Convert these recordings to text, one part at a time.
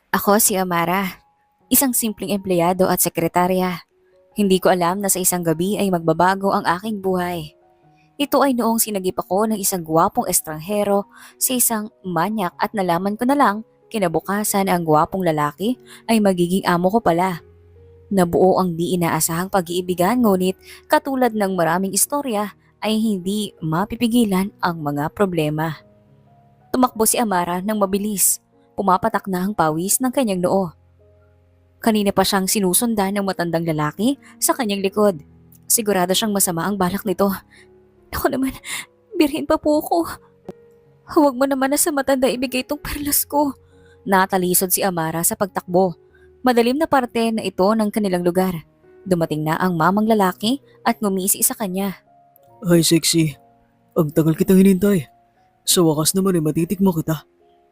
Ako si Amara, isang simpleng empleyado at sekretarya. Hindi ko alam na sa isang gabi ay magbabago ang aking buhay. Ito ay noong sinagip ako ng isang gwapong estranghero sa isang manyak at nalaman ko na lang kinabukasan ang gwapong lalaki ay magiging amo ko pala. Nabuo ang di inaasahang pag-iibigan ngunit katulad ng maraming istorya ay hindi mapipigilan ang mga problema. Tumakbo si Amara ng mabilis. Pumapatak na ang pawis ng kanyang noo. Kanina pa siyang sinusundan ng matandang lalaki sa kanyang likod. Sigurado siyang masama ang balak nito. Ako naman, birhen pa po ako. Huwag mo naman na sa matanda ibigay itong perlas ko. Natalisod si Amara sa pagtakbo. Madalim na parte na ito ng kanilang lugar. Dumating na ang mamang lalaki at ngumisi sa kanya. Hi, sexy. Ang tagal kitang hinintay. Sa wakas naman ay matitikmo kita.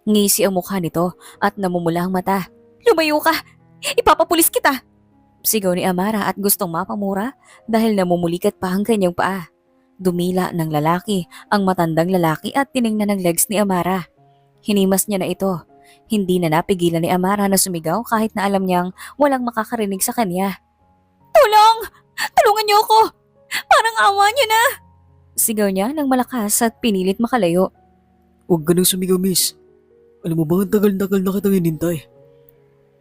Ngisi ang mukha nito at namumula ang mata. Lumayo ka! Ipapapulis kita! Sigaw ni Amara at gustong mapamura dahil namumulikat pa ang kanyang paa. Dumila ng lalaki ang matandang lalaki at tiningnan ng legs ni Amara. Hinimas niya na ito. Hindi na napigilan ni Amara na sumigaw kahit na alam niyang walang makakarinig sa kanya. Tulong! Tulungan niyo ako! Parang awa niyo na! Sigaw niya ng malakas at pinilit makalayo. Huwag ka nang sumigaw, miss. Alam mo ba ang tagal-tagal na kitang hinintay?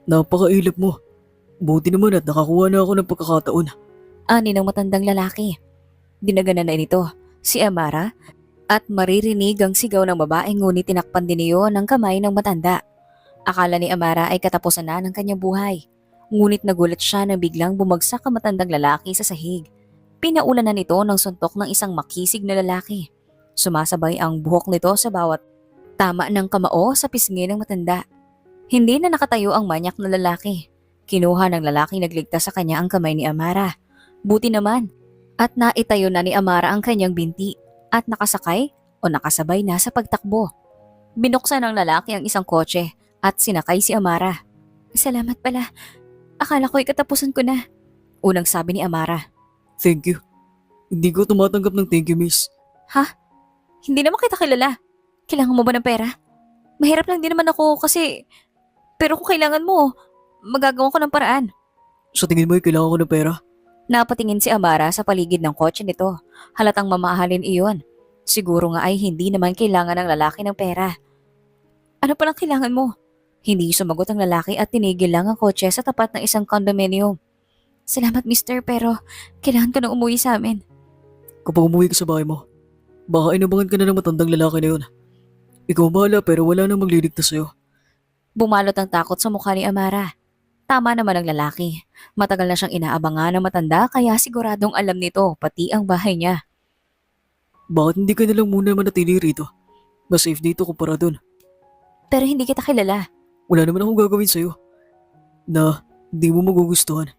Napakailap mo. Buti naman at nakakuha na ako ng pagkakataon. Ani ng matandang lalaki. Dinaganan na nito si Amara at maririnig ang sigaw ng babae ngunit tinakpan din niyo ng kamay ng matanda. Akala ni Amara ay katapusan na ng kanyang buhay. Ngunit nagulat siya nang biglang bumagsak ang matandang lalaki sa sahig. Pinaulan na nito ng suntok ng isang makisig na lalaki. Sumasabay ang buhok nito sa bawat tama ng kamao sa pisngi ng matanda. Hindi na nakatayo ang manyak na lalaki. Kinuha ng lalaking nagligtas sa kanya ang kamay ni Amara. Buti naman. At naitayo na ni Amara ang kanyang binti at nakasakay o nakasabay na sa pagtakbo. Binuksan ng lalaki ang isang kotse at sinakay si Amara. Salamat pala. Akala ko ikatapusan ko na. Unang sabi ni Amara. Thank you. Hindi ko tumatanggap ng thank you, miss. Ha? Hindi naman kita kilala. Kailangan mo ba ng pera? Mahirap lang din naman ako kasi... Pero kung kailangan mo, magagawa ko ng paraan. Sa tingin mo ay kailangan ko ng pera? Napatingin si Amara sa paligid ng kotse nito. Halatang mamahalin iyon. Siguro nga ay hindi naman kailangan ng lalaki ng pera. Ano palang kailangan mo? Hindi sumagot ang lalaki at tinigil lang ang kotse sa tapat ng isang condominium. Salamat mister pero kailangan ko na umuwi sa amin. Kapag umuwi ka sa bahay mo, baka inabangan ka na ng matandang lalaki na yun. Ikaw bahala pero wala nang magliligtas sa'yo. Bumalot ang takot sa mukha ni Amara. Tama naman ang lalaki. Matagal na siyang inaabangan ng matanda kaya siguradong alam nito pati ang bahay niya. Bakit hindi ka na lang muna manatili rito? Mas safe dito kumpara dun. Pero hindi kita kilala. Wala naman akong gagawin sa'yo na hindi mo magugustuhan.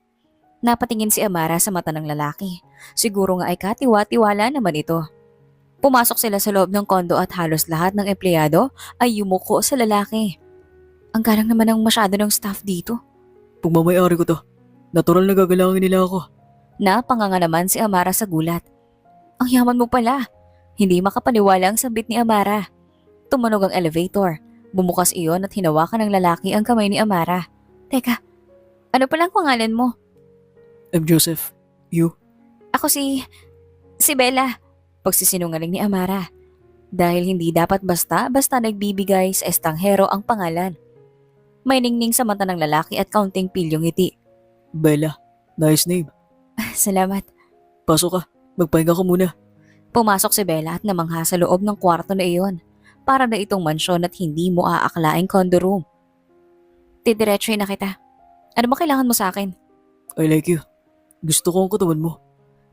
Napatingin si Amara sa mata ng lalaki. Siguro nga ay katiwa-tiwala naman ito. Pumasok sila sa loob ng kondo at halos lahat ng empleyado ay yumuko sa lalaki. Ang galang naman ng masyado ng staff dito. Pagmamayari ko to, natural na gagalangin nila ako. Napanganga naman si Amara sa gulat. Ang yaman mo pala. Hindi makapaniwala ang sambit ni Amara. Tumunog ang elevator. Bumukas iyon at hinawakan ng lalaki ang kamay ni Amara. Teka, ano palang pangalan mo? I'm Joseph. You? Ako si Bella. Pagsisinungaling ni Amara. Dahil hindi dapat basta-basta nagbibigay sa estranghero ang pangalan. May ningning sa mata ng lalaki at kaunting pilyong ngiti. Bella. Nice name. Salamat. Pasok ka. Magpahinga ka muna. Pumasok si Bella at namangha sa loob ng kwarto na iyon. Para na itong mansyon at hindi mo aaklaing condo room. Didiretsoy na kita. Ano ba kailangan mo sa akin? I like you. Gusto ko ang katawan mo.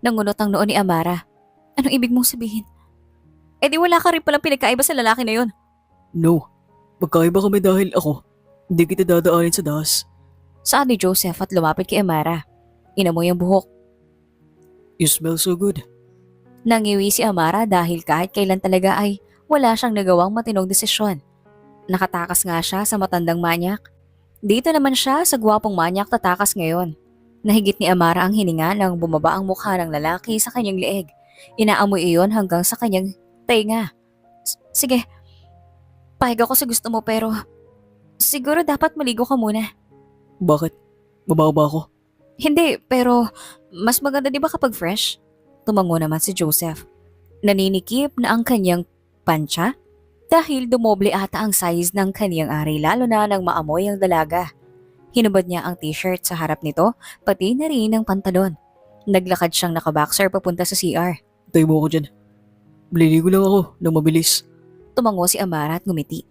Nangunot ang noo ni Amara. Anong ibig mong sabihin? Eh di wala ka rin palang pinagkaiba sa lalaki na yun. No. Magkaiba kami dahil ako. Hindi kita dadaanin sa dahas. Saan ni Joseph at lumapit kay Amara. Inamoy ang buhok. You smell so good. Nangiwi si Amara dahil kahit kailan talaga ay wala siyang nagawang matinong desisyon. Nakatakas nga siya sa matandang manyak. Dito naman siya sa gwapong manyak tatakas ngayon. Nahigit ni Amara ang hininga nang bumaba ang mukha ng lalaki sa kanyang leeg. Inaamoy iyon hanggang sa kanyang tainga. Sige, pahig ako sa gusto mo pero Siguro dapat maligo ka muna. Bakit? Babaho ba ako? Hindi, pero mas maganda di ba kapag fresh? Tumango naman si Joseph. Naninikip na ang kanyang pancha dahil dumoble ata ang size ng kanyang ari lalo na nang maamoy ang dalaga. Hinubad niya ang t-shirt sa harap nito pati na rin ang pantalon. Naglakad siyang nakaboxer papunta sa CR. Tayo mo ako dyan. Maliligo lang ako nang mabilis. Tumango si Amara at ngumiti.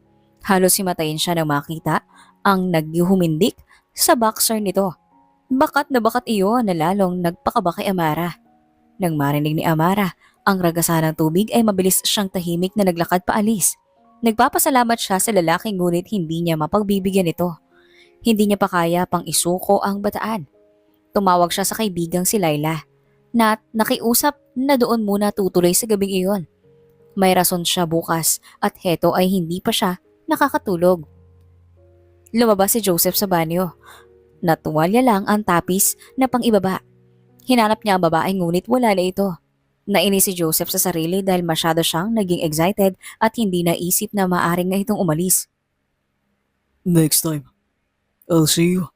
Halos himatayin siya nang makita ang naghuhumindik sa boxer nito. Bakat na bakat iyon na lalong nagpakaba kay Amara. Nang marinig ni Amara ang ragasan ng tubig ay mabilis siyang tahimik na naglakad paalis. Nagpapasalamat siya sa lalaki ngunit hindi niya mapagbibigyan ito. Hindi niya pa kaya pang isuko ang bataan. Tumawag siya sa kaibigang si Laila na nakiusap na doon muna tutuloy sa gabing iyon. May rason siya bukas at heto ay hindi pa siya nakakatulog. Lumabas si Joseph sa banyo. Natuwalya lang ang tapis na pang-ibaba. Hinanap niya ang babae ngunit wala na ito. Nainis si Joseph sa sarili dahil masyado siyang naging excited at hindi naisip na maaring na itong umalis. Next time, I'll see you.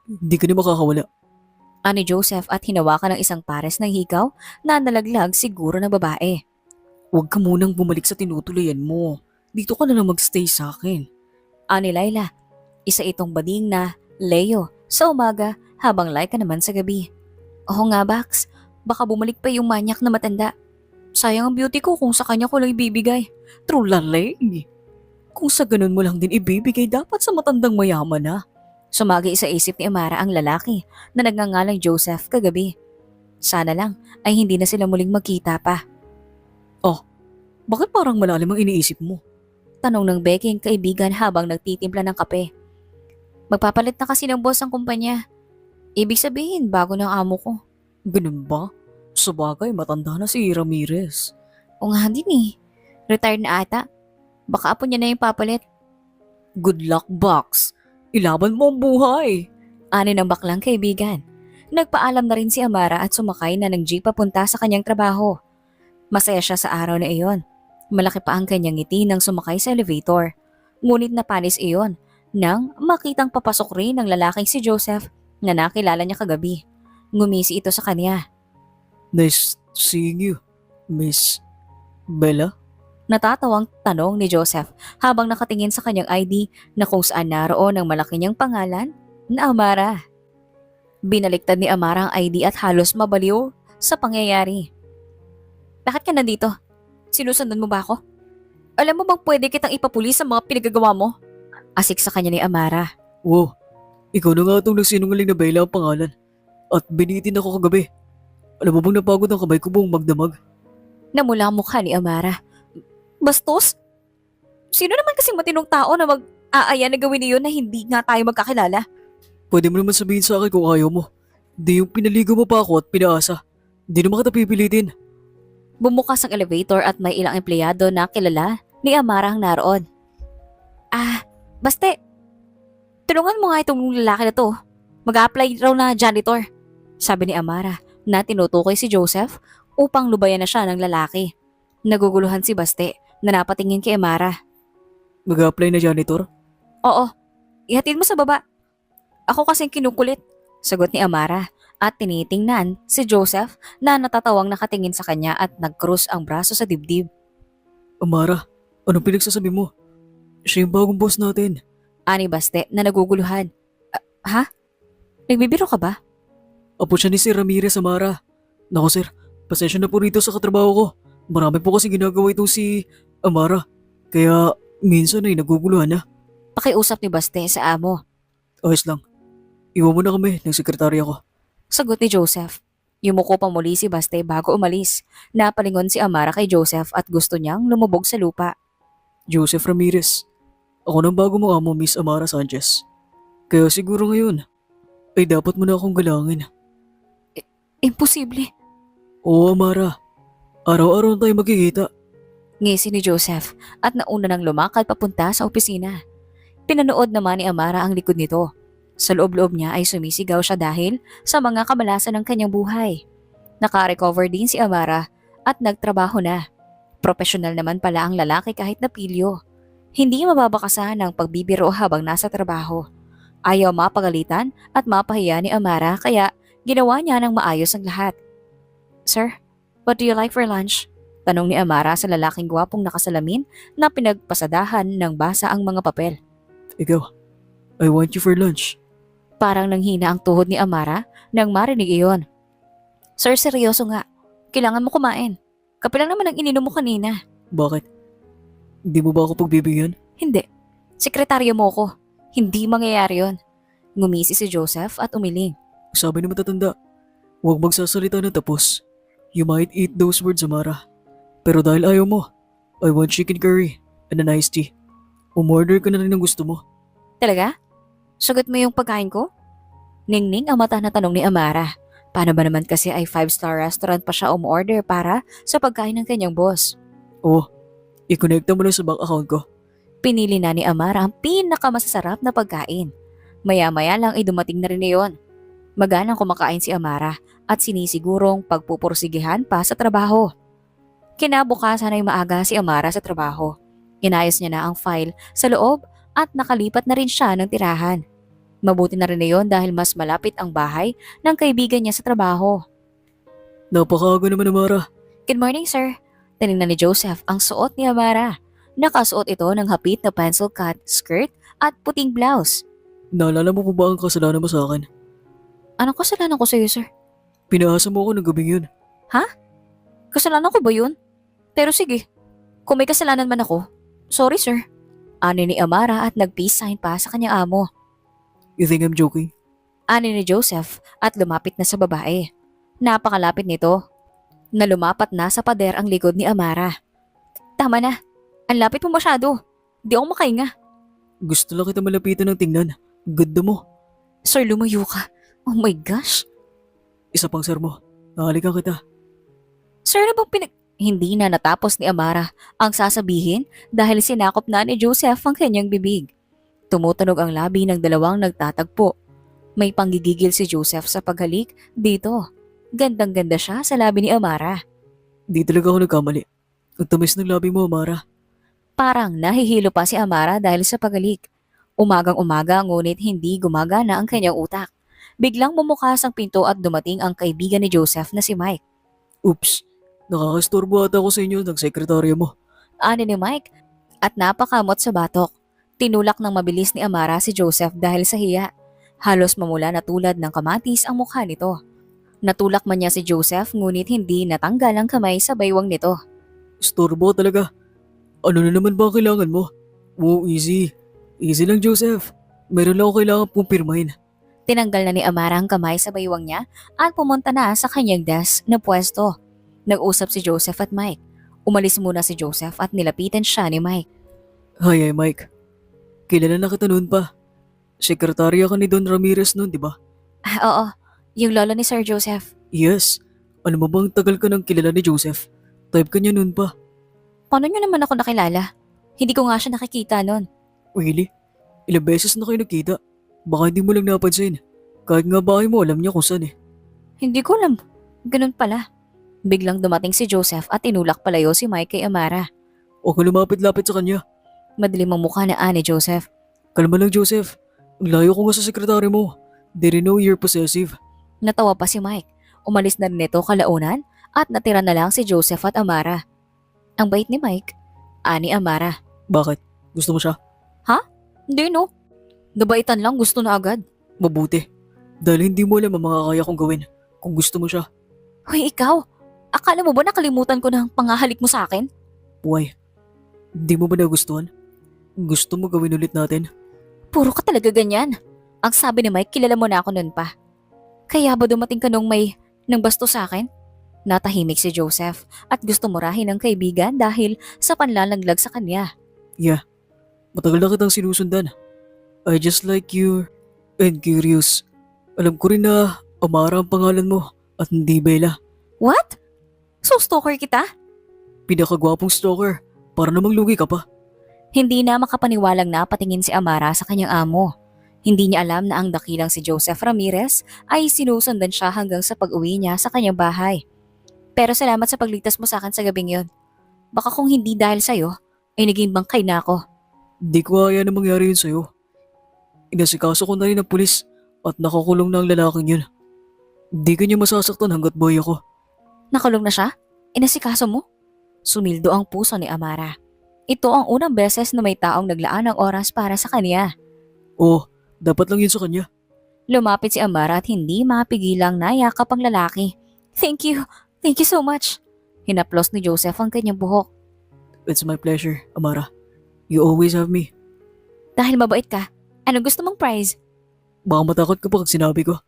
Hindi ka na makakawala. Ani Joseph at hinawakan ng isang pares ng hikaw na nalaglag siguro ng babae. Huwag ka munang bumalik sa tinutulayan mo. Dito ka na lang magstay sa akin. Ani Laila, isa itong bading na Leo sa umaga habang Laika naman sa gabi. Oo nga Bax, baka bumalik pa yung manyak na matanda. Sayang ang beauty ko kung sa kanya ko lang ibibigay. True lalay. Kung sa ganun mo lang din ibibigay, dapat sa matandang mayaman na. Sumagi sa isip ni Amara ang lalaki na nagngangalang Joseph kagabi. Sana lang ay hindi na sila muling magkita pa. Bakit parang malalim ang iniisip mo? Tanong ng Becky ang kaibigan habang nagtitimpla ng kape. Magpapalit na kasi ng boss ang kumpanya. Ibig sabihin bago ng amo ko. Ganun ba? Sabagay, matanda na si Ramirez. O nga din eh. Retired na ata. Baka apo niya na yung papalit. Good luck, Box. Ilaban mo ang buhay. Ani ng baklang kaibigan. Nagpaalam na rin si Amara at sumakay na ng jeep papunta sa kanyang trabaho. Masaya siya sa araw na iyon. Malaki pa ang kanyang ngiti nang sumakay sa elevator. Ngunit napanis iyon nang makitang papasok rin ng lalaking si Joseph na nakilala niya kagabi. Ngumisi ito sa kanya. Nice seeing you, Miss Bella. Natatawang tanong ni Joseph habang nakatingin sa kanyang ID na kung saan naroon ang malaki niyang pangalan na Amara. Binaliktad ni Amara ang ID at halos mabaliw sa pangyayari. Bakit ka nandito? Sinusundan mo ba ako? Alam mo bang pwede kitang ipapulis sa mga pinagagawa mo? Asik sa kanya ni Amara. Wow, ikaw na nga itong nagsinungaling na Bella ang pangalan. At binitin ako kagabi. Alam mo bang napagod ang kamay ko buong magdamag? Namula ang mukha ni Amara. Bastos? Sino naman kasing matinong tao na mag-aaya na gawin niyon na hindi nga tayo magkakilala? Pwede mo naman sabihin sa akin kung ayaw mo. Di yung pinaligo mo pa ako at pinaasa. Di naman kita pipilitin. Bumukas ang elevator at may ilang empleyado na kilala ni Amara ang naroon. Baste, tulungan mo nga itong lalaki na to. Mag-a-apply raw na janitor. Sabi ni Amara na tinutukoy si Joseph upang lubayan na siya ng lalaki. Naguguluhan si Baste na napatingin kay Amara. Mag-a-apply na janitor? Oo, ihatid mo sa baba. Ako kasing kinukulit, sagot ni Amara at tinitingnan si Joseph na natatawang nakatingin sa kanya at nag-cross ang braso sa dibdib. Amara, anong pinagsasabi mo? Siya yung bagong boss natin. Ani Baste na naguguluhan. Ha? Nagbibiro ka ba? Apo siya ni Sir Ramirez, Amara. Nako sir, pasensya na po rito sa katrabaho ko. Marami po kasi ginagawa itong si Amara. Kaya minsan ay naguguluhan na. Pakiusap ni Baste sa amo. Ayos lang. Iwan mo na kami ng sekretarya ko. Sagot ni Joseph. Yumuko pa muli si Baste bago umalis. Napalingon si Amara kay Joseph at gusto niyang lumubog sa lupa. Joseph Ramirez. Ako ng bago mo amo, Miss Amara Sanchez. Kaya siguro ngayon, ay dapat mo na akong galangin. Imposible. Oo, Amara. Araw-araw tayo magkikita. Ngisi ni Joseph at nauna nang lumakad papunta sa opisina. Pinanood naman ni Amara ang likod nito. Sa loob-loob niya ay sumisigaw siya dahil sa mga kamalasan ng kanyang buhay. Naka-recover din si Amara at nagtrabaho na. Profesional naman pala ang lalaki kahit napilyo. Hindi mababakasan ng pagbibiro habang nasa trabaho. Ayaw mapagalitan at mapahiya ni Amara kaya ginawa niya ng maayos ang lahat. Sir, what do you like for lunch? Tanong ni Amara sa lalaking gwapong nakasalamin na pinagpasadahan ng basa ang mga papel. Ikaw, I want you for lunch. Parang nanghina ang tuhod ni Amara nang marinig iyon. Sir, seryoso nga. Kailangan mo kumain. Kape lang naman ang ininom mo kanina. Bakit? Di mo ba ako pagbibigyan? Hindi. Sekretaryo mo ko. Hindi mangyayari yon. Ngumisi si Joseph at umiling. Sabi ng matatanda, huwag magsasalita na tapos. You might eat those words, Amara. Pero dahil ayaw mo, I want chicken curry and an iced tea. Umorder ka na rin ng gusto mo. Talaga? Sagot mo yung pagkain ko? Ningning ang mata na tanong ni Amara. Paano ba naman kasi ay 5-star restaurant pa siya umorder para sa pagkain ng kanyang boss? Oh, i-connecta mo lang sa bank account ko. Pinili na ni Amara ang pinakamasasarap na pagkain. Maya-maya lang ay dumating na rin iyon. Maganang kumakain si Amara at sinisigurong pagpupursigihan pa sa trabaho. Kinabukasan ay maaga si Amara sa trabaho. Inayos niya na ang file sa loob at nakalipat na rin siya ng tirahan. Mabuti na rin iyon dahil mas malapit ang bahay ng kaibigan niya sa trabaho. Napakaaga naman, Amara. Good morning, sir. Tinignan ni Joseph ang suot ni Amara. Nakasuot ito ng hapit na pencil cut skirt at puting blouse. Naalala mo po ba ang kasalanan mo sa akin? Anong kasalanan ko sa iyo, sir? Pinaasa mo ako ng gabing yun. Kasalanan ko ba yun? Pero sige, kung may kasalanan man ako, sorry, sir. Ani ni Amara at nag-peace sign pa sa kanyang amo. You think I'm joking? Ani ni Joseph at lumapit na sa babae. Napakalapit nito na lumapat na sa pader ang likod ni Amara. Tama na. Ang lapit mo masyado. Di ako makahinga. Gusto lang kita malapitan ng tingnan. Ganda mo. Sir, lumayo ka. Oh my gosh. Isa pang sir mo. Nahalikan kita. Sir, na bang Hindi na natapos ni Amara ang sasabihin dahil sinakop na ni Joseph ang kanyang bibig. Tumutunog ang labi ng dalawang nagtatagpo. May panggigigil si Joseph sa paghalik dito. Gandang-ganda siya sa labi ni Amara. Di talaga ako nagkamali. Ang tamis ng labi mo, Amara. Parang nahihilo pa si Amara dahil sa paghalik. Umagang-umaga ngunit hindi gumagana ang kanyang utak. Biglang bumukas ang pinto at dumating ang kaibigan ni Joseph na si Mike. Oops. Nakakastorbo ata ako sa inyo ng sekretarya mo. Ani ni Mike at napakamot sa batok. Tinulak ng mabilis ni Amara si Joseph dahil sa hiya. Halos mamula na tulad ng kamatis ang mukha nito. Natulak man niya si Joseph ngunit hindi natanggal ang kamay sa baywang nito. Storbo talaga. Ano na naman ba ang kailangan mo? Oh, easy. Easy lang, Joseph. Meron lang ako kailangan pong pirmahin. Tinanggal na ni Amara ang kamay sa baywang niya at pumunta na sa kanyang desk na pwesto. Nag-usap si Joseph at Mike. Umalis muna si Joseph at nilapitan siya ni Mike. Hi, Mike. Kilala na kita noon pa. Sekretarya ka ni Don Ramirez noon, di ba? Oo, yung lolo ni Sir Joseph. Yes. Ano mo bang tagal ka nang kilala ni Joseph? Type ka niya noon pa. Paano niyo naman ako nakilala? Hindi ko nga siya nakikita noon. Really? Ilang beses na kayo nagkita. Baka hindi mo lang napansin. Kahit nga bahay mo, alam niya kung saan eh. Hindi ko alam. Ganun pala. Biglang dumating si Joseph at tinulak palayo si Mike kay Amara. Huwag ka lumapit-lapit sa kanya. Madilim ang mukha na ni Joseph. Kalma lang, Joseph. Ang layo ko nga sa sekretary mo. Didn't know you're possessive. Natawa pa si Mike. Umalis na rin ito kalaunan at natira na lang si Joseph at Amara. Ang bait ni Mike. Ani Amara. Bakit? Gusto mo siya? Hindi no. Nabaitan lang, gusto na agad. Mabuti. Dahil hindi mo alam ang makakaya kong gawin kung gusto mo siya. Hoy ikaw, akala mo ba nakalimutan ko na ang pangahalik mo sa akin? Why? Hindi mo ba nagustuhan? Gusto mo gawin ulit natin? Puro ka talaga ganyan. Ang sabi ni Mike, kilala mo na ako noon pa. Kaya ba dumating ka nung may nang basto sa akin? Natahimik si Joseph at gusto murahin ng kaibigan dahil sa panlalaglag sa kanya. Yeah. Matagal na kitang sinusundan. I just like you and curious. Alam ko rin na Amara ang pangalan mo at hindi Bella. What? So stalker kita? Pinakagwapong stalker. Para namang lugi ka pa. Hindi na makapaniwalang napatingin si Amara sa kanyang amo. Hindi niya alam na ang dakilang si Joseph Ramirez ay sinusundan siya hanggang sa pag-uwi niya sa kanyang bahay. Pero salamat sa pagligtas mo sa akin sa gabing yon. Baka kung hindi dahil sa'yo, ay naging bangkay na ako. Di ko kaya na mangyari yun sa'yo. Inasikaso ko na rin ng pulis at nakakulong na ang lalaking yun. Di ka niya masasaktan hanggat buhay ako. Nakulong na siya? Inasikaso mo? Sumildo ang puso ni Amara. Ito ang unang beses na may taong naglaan ng oras para sa kanya. Oo, dapat lang yun sa kanya. Lumapit si Amara at hindi mapigilang nayakap ang lalaki. Thank you. Thank you so much. Hinaplos ni Joseph ang kanyang buhok. It's my pleasure, Amara. You always have me. Dahil mabait ka, anong gusto mong prize? Baka matakot ka pa pag sinabi ko.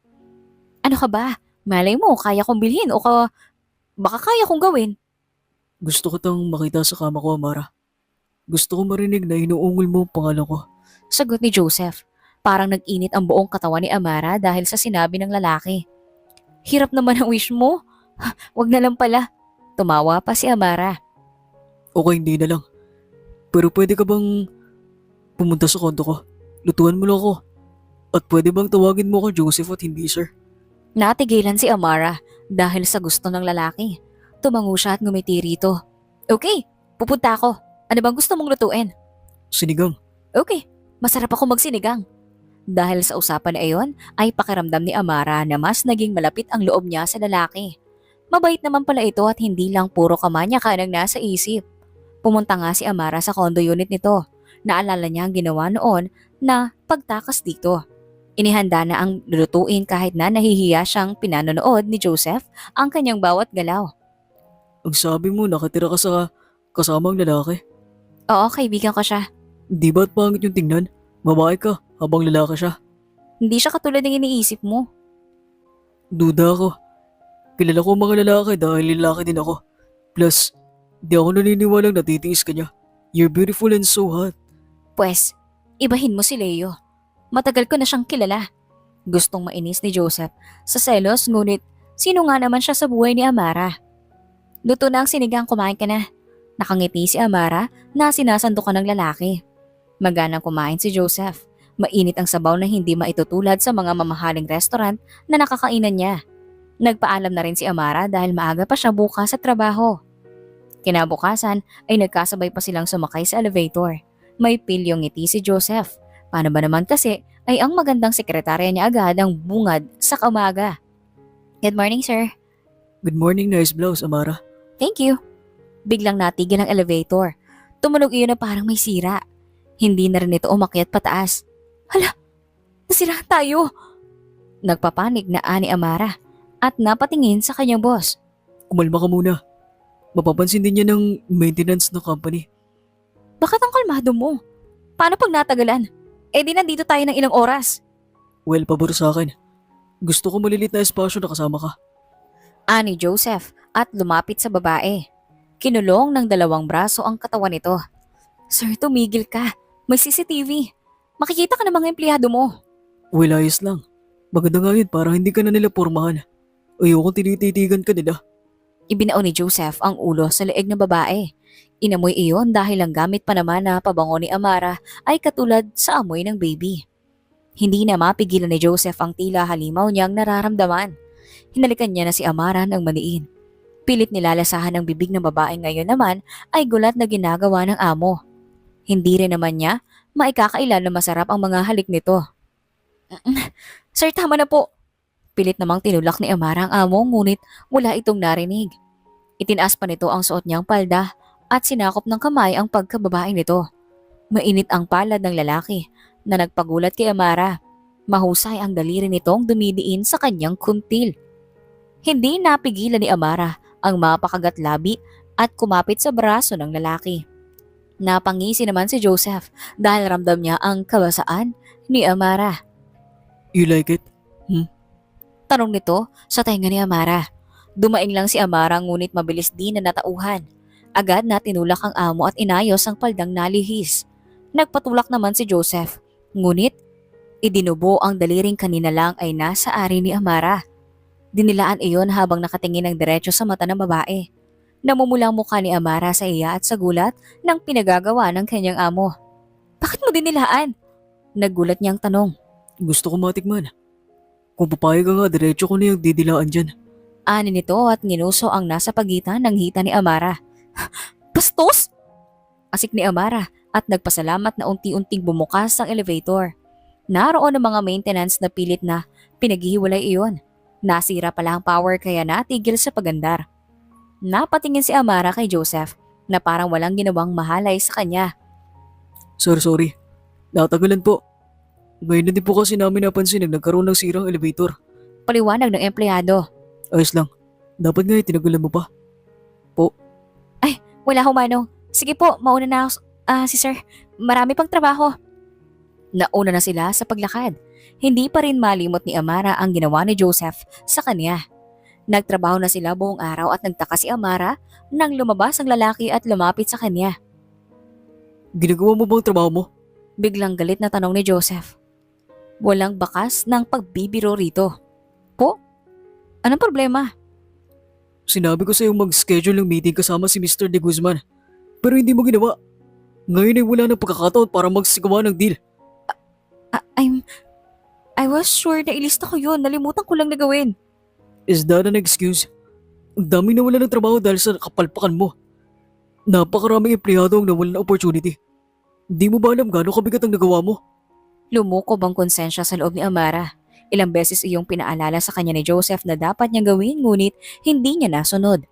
Ano ka ba? Malay mo, kaya kong bilhin o baka kaya kong gawin. Gusto ko tang makita sa kama ko, Amara. Gusto ko marinig na inuungol mo ang pangalan ko. Sagot ni Joseph. Parang nag-init ang buong katawan ni Amara dahil sa sinabi ng lalaki. Hirap naman ang wish mo. Wag na lang pala. Tumawa pa si Amara. Okay, hindi na lang. Pero pwede ka bang pumunta sa kondo ko? Lutuan mo lang ako. At pwede bang tawagin mo ko Joseph at hindi sir? Natigilan si Amara dahil sa gusto ng lalaki. Tumango siya at ngumiti rito. Okay, pupunta ako. Ano bang gusto mong lutuin? Sinigang. Okay, masarap ako magsinigang. Dahil sa usapan na iyon, ay pakiramdam ni Amara na mas naging malapit ang loob niya sa lalaki. Mabait naman pala ito at hindi lang puro kamanyakan ang nasa isip. Pumunta nga si Amara sa condo unit nito. Naalala niya ang ginawa noon na pagtakas dito. Inihanda na ang lulutuin kahit na nahihiya siyang pinanonood ni Joseph ang kanyang bawat galaw. Ang sabi mo, nakatira ka sa kasamang lalaki. Oo, kaibigan ko siya. Di ba't pangit yung tingnan? Babae ka habang lalaki siya. Hindi siya katulad ng iniisip mo. Duda ako. Kilala ko ang mga lalaki dahil lalaki din ako. Plus, di ako naniniwalang natitiis ka niya. You're beautiful and so hot. Pwes, ibahin mo si Leo. Matagal ko na siyang kilala. Gustong mainis ni Joseph sa selos ngunit sino nga naman siya sa buhay ni Amara? Luto na ang sinigang, kumain ka na. Nakangiti si Amara na sinasandukan ng lalaki. Maganang kumain si Joseph. Mainit ang sabaw na hindi maitutulad sa mga mamahaling restaurant na nakakainan niya. Nagpaalam na rin si Amara dahil maaga pa siya bukas sa trabaho. Kinabukasan ay nagkasabay pa silang sumakay sa elevator. May pilyong ngiti si Joseph. Paano ba naman kasi ay ang magandang sekretarya niya agad ang bungad sa umaga. Good morning, sir. Good morning, nice blouse, Amara. Thank you. Biglang natigil ang elevator. Tumunog iyon na parang may sira. Hindi na rin ito umakyat pataas. Hala, nasira tayo. Nagpapanig na ani Amara at napatingin sa kanyang boss. Kumalma ka muna. Mapapansin din niya ng maintenance ng company. Bakit ang kalmado mo? Paano pag natagalan? Eh di nandito tayo ng ilang oras. Well, pabor sa akin. Gusto ko malilit na espasyo na kasama ka. Ani Joseph at lumapit sa babae. Kinulong ng dalawang braso ang katawan nito. Sir, tumigil ka. May CCTV. Makikita ka ng mga empleyado mo. Well, ayos lang. Maganda nga yun para hindi ka na nila pormahan. Ayokong tinititigan ka nila. Ibinao ni Joseph ang ulo sa leeg ng babae. Inamoy iyon dahil ang gamit pa naman na pabango ni Amara ay katulad sa amoy ng baby. Hindi na mapigilan ni Joseph ang tila halimaw niyang nararamdaman. Hinalikan niya na si Amara ng maniin. Pilit nilalasahan ang bibig ng babae ngayon naman ay gulat na ginagawa ng amo. Hindi rin naman niya maikakailan na masarap ang mga halik nito. Sir, tama na po. Pilit namang tinulak ni Amara ang amo ngunit wala itong narinig. Itinaas pa nito ang suot niyang palda at sinakop ng kamay ang pagkababae nito. Mainit ang palad ng lalaki na nagpagulat kay Amara. Mahusay ang daliri nitong dumidiin sa kanyang kuntil. Hindi napigilan ni Amara ang mapakagat labi at kumapit sa braso ng lalaki. Napangisi naman si Joseph dahil ramdam niya ang kabasaan ni Amara. You like it? Tanong nito sa tainga ni Amara. Dumaing lang si Amara ngunit mabilis din na natauhan. Agad na tinulak ang amo at inayos ang paldang nalihis. Nagpatulak naman si Joseph. Ngunit idinubo ang daliring kanina lang ay nasa ari ni Amara. Dinilaan iyon habang nakatingin ng diretso sa mata ng babae. Namumulang mukha ni Amara sa iya at sa gulat ng pinagagawa ng kanyang amo. Bakit mo dinilaan? Naggulat niyang tanong. Gusto ko matikman. Kung papayag ka nga, diretso ko na yung didilaan dyan. Ani nito at nginuso ang nasa pagitan ng hita ni Amara. Bastos! Asik ni Amara at nagpasalamat na unti-unting bumukas ang elevator. Naroon ang mga maintenance na pilit na pinaghihiwalay iyon. Nasira pala ang power kaya natigil sa pagandar. Napatingin si Amara kay Joseph na parang walang ginawang mahalay sa kanya. Sorry. Natagalan po. Ngayon na din po kasi namin napansin na nagkaroon ng sirang elevator. Paliwanag ng empleyado. Ayos lang. Dapat nga tinagalan mo pa. Wala ho manong. Sige po, mauna na ako. Si sir, marami pang trabaho. Nauna na sila sa paglakad. Hindi pa rin malimot ni Amara ang ginawa ni Joseph sa kanya. Nagtrabaho na sila buong araw at nagtaka si Amara nang lumabas ang lalaki at lumapit sa kanya. Ginagawa mo ba ang trabaho mo? Biglang galit na tanong ni Joseph. Walang bakas ng pagbibiro rito. Po? Anong problema? Sinabi ko sa'yo mag-schedule ng meeting kasama si Mr. De Guzman. Pero hindi mo ginawa. Ngayon ay wala ng pagkakataon para magsigawa ng deal. I was sure na ilista ko yun. Nalimutan ko lang na gawin. Is that an excuse? Ang dami nawala ng trabaho dahil sa kapalpakan mo. Napakaraming empleyado ang nawalan ng opportunity. Di mo ba alam gaano kabigat ang nagawa mo? Lumukob ang konsensya sa loob ni Amara. Ilang beses iyong pinaalala sa kanya ni Joseph na dapat niyang gawin ngunit hindi niya nasunod.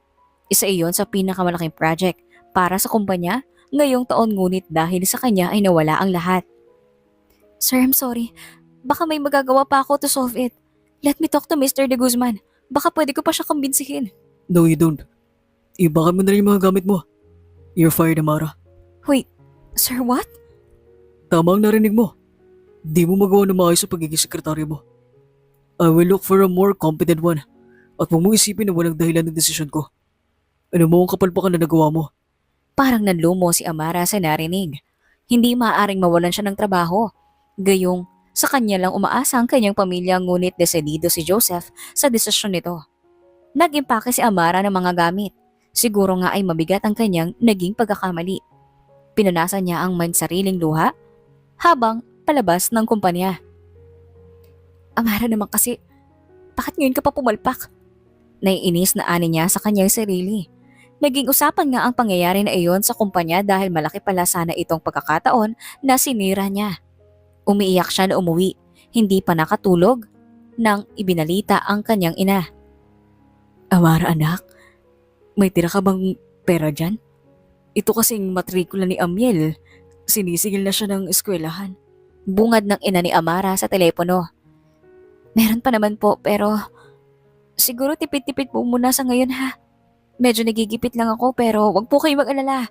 Isa iyon sa pinakamalaking project para sa kumpanya ngayong taon ngunit dahil sa kanya ay nawala ang lahat. Sir, I'm sorry. Baka may magagawa pa ako to solve it. Let me talk to Mr. De Guzman. Baka pwede ko pa siya kumbinsihin. No, you don't. Ibakan mo na rin yung mga gamit mo. You're fired, Amara. Wait, sir, what? Tama ang narinig mo. Di mo magawa na maayos sa pagiging sekretaryo mo. I will look for a more competent one. At huwag mong isipin na walang dahilan ng desisyon ko. Ano mo ang kapalpakan na nagawa mo? Parang nanlumo si Amara sa narinig. Hindi maaaring mawalan siya ng trabaho. Gayong sa kanya lang umaasa ang kanyang pamilya ngunit desidido si Joseph sa desisyon nito. Nag-impake si Amara ng mga gamit. Siguro nga ay mabigat ang kanyang naging pagkakamali. Pinunasan niya ang may sariling luha habang palabas ng kumpanya. Amara naman kasi, bakit ngayon ka pa pumalpak? Naiinis na ani niya sa kanyang sarili. Naging usapan nga ang pangyayari na iyon sa kumpanya dahil malaki pala sana itong pagkakataon na sinira niya. Umiiyak siya na umuwi, hindi pa nakatulog, nang ibinalita ang kanyang ina. Amara anak, may tira ka bang pera dyan? Ito kasing matrikula ni Amiel, sinisigil na siya ng eskwelahan. Bungad ng ina ni Amara sa telepono. Meron pa naman po pero siguro tipid-tipid po muna sa ngayon ha. Medyo nagigipit lang ako pero wag po kayo mag-alala.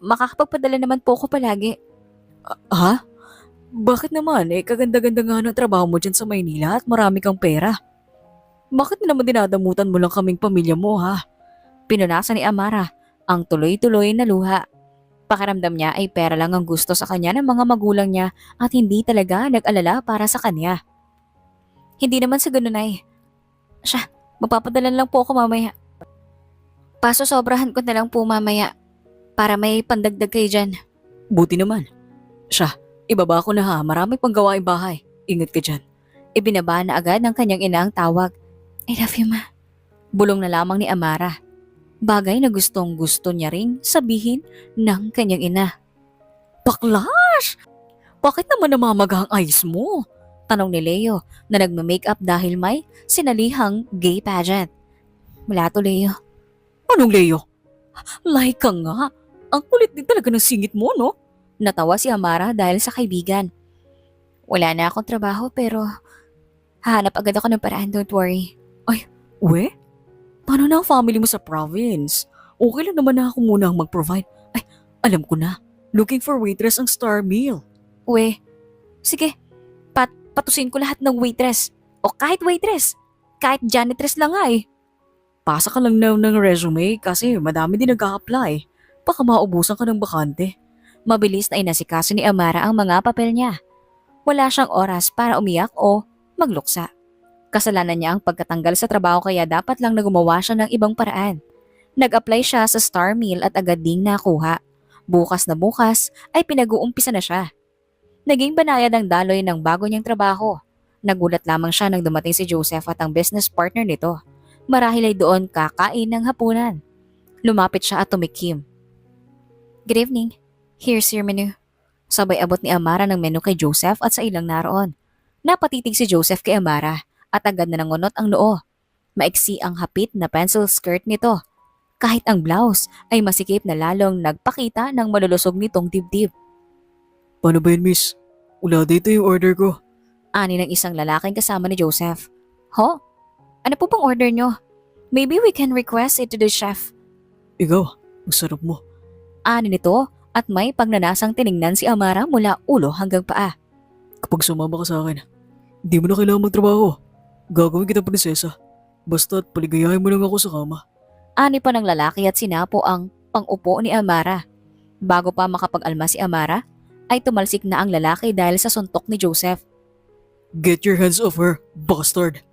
Makakapagpadala naman po ako palagi. Ha? Bakit naman? Kaganda-ganda nga ng trabaho mo dyan sa Maynila at marami kang pera. Bakit naman dinadamutan mo lang kaming pamilya mo ha? Pinunasan ni Amara ang tuloy-tuloy na luha. Pakiramdam niya ay pera lang ang gusto sa kanya ng mga magulang niya at hindi talaga nag-alala para sa kanya. Hindi naman sa ganun ay. Magpapadalan lang po ako mamaya. Pasosobrahan ko na lang po mamaya para may pandagdag kayo dyan. Buti naman. Ibaba ko na ha. Marami pang gawaing bahay. Ingat ka dyan. Ibinaba na agad ng kanyang ina ang tawag. I love you, ma. Bulong na lamang ni Amara. Bagay na gustong gusto niya ring sabihin ng kanyang ina. Baklas! Bakit naman namamaga ang eyes mo? Tanong ni Leo na nagma-makeup dahil may sinalihang gay pageant. Wala to, Leo. Anong Leo? Like ka nga. Ang kulit din talaga ng singit mo, no? Natawa si Amara dahil sa kaibigan. Wala na akong trabaho pero hahanap agad ako ng paraan, don't worry. Ay, paano na ang family mo sa province? Okay lang naman na ako muna ang mag-provide. Ay, alam ko na. Looking for waitress ang Star Meal. Sige. Patusin ko lahat ng waitress. O kahit waitress. Kahit janitress lang nga eh. Pasa ka lang ng resume kasi madami din nag-a-apply. Baka maubusan ka ng bakante. Mabilis na inasikaso ni Amara ang mga papel niya. Wala siyang oras para umiyak o magluksa. Kasalanan niya ang pagkatanggal sa trabaho kaya dapat lang na gumawa siya ng ibang paraan. Nag-apply siya sa Star Meal at agad ding nakuha. Bukas na bukas ay pinag-uumpisa na siya. Naging banayad ang daloy ng bago niyang trabaho. Nagulat lamang siya nang dumating si Joseph at ang business partner nito. Marahil ay doon kakain ng hapunan. Lumapit siya at tumikim. Good evening. Here's your menu. Sabay abot ni Amara ng menu kay Joseph at sa ilang naroon. Napatitig si Joseph kay Amara at agad na nangunot ang noo. Maiksi ang hapit na pencil skirt nito. Kahit ang blouse ay masikip na lalong nagpakita ng malulusog nitong dibdib. Paano ba yun, miss? Wala dito yung order ko. Ani ng isang lalaking kasama ni Joseph. Ho? Ano po bang order nyo? Maybe we can request it to the chef. Ikaw, ang sarap mo. Ani nito at may pagnanasang tiningnan si Amara mula ulo hanggang paa. Kapag sumama ka sa akin, hindi mo na kailangan magtrabaho. Gagawin kita prinsesa. Basta't paligayahin mo lang ako sa kama. Ani pa ng lalaki at sinapo ang pang-upo ni Amara. Bago pa makapag-alma si Amara, ay tumalsik na ang lalaki dahil sa suntok ni Joseph. Get your hands off her, bastard!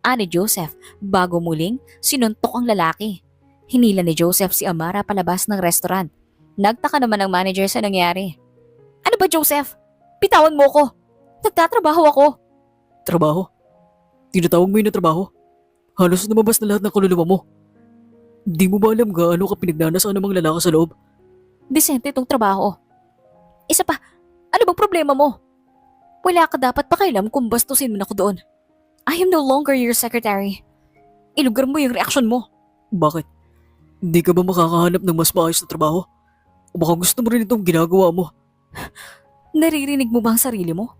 Ani Joseph bago muling sinuntok ang lalaki. Hinila ni Joseph si Amara palabas ng restaurant. Nagtaka naman ang manager sa nangyari. Ano ba Joseph? Pitawan mo ko! Nagtatrabaho ako! Trabaho? Tinatawag mo yun na trabaho? Halos lumabas na lahat ng kaluluwa mo. Di mo ba alam gaano ka pinagnanasa ng mga lalaki sa loob? Disente itong trabaho. Isa pa, ano bang problema mo? Wala ka dapat pakialam kung bastusin mo na ako doon. I am no longer your secretary. Ilugar mo yung reaksyon mo. Bakit? Hindi ka ba makakahanap ng mas maayos na trabaho? O baka gusto mo rin itong ginagawa mo? Naririnig mo ba ang sarili mo?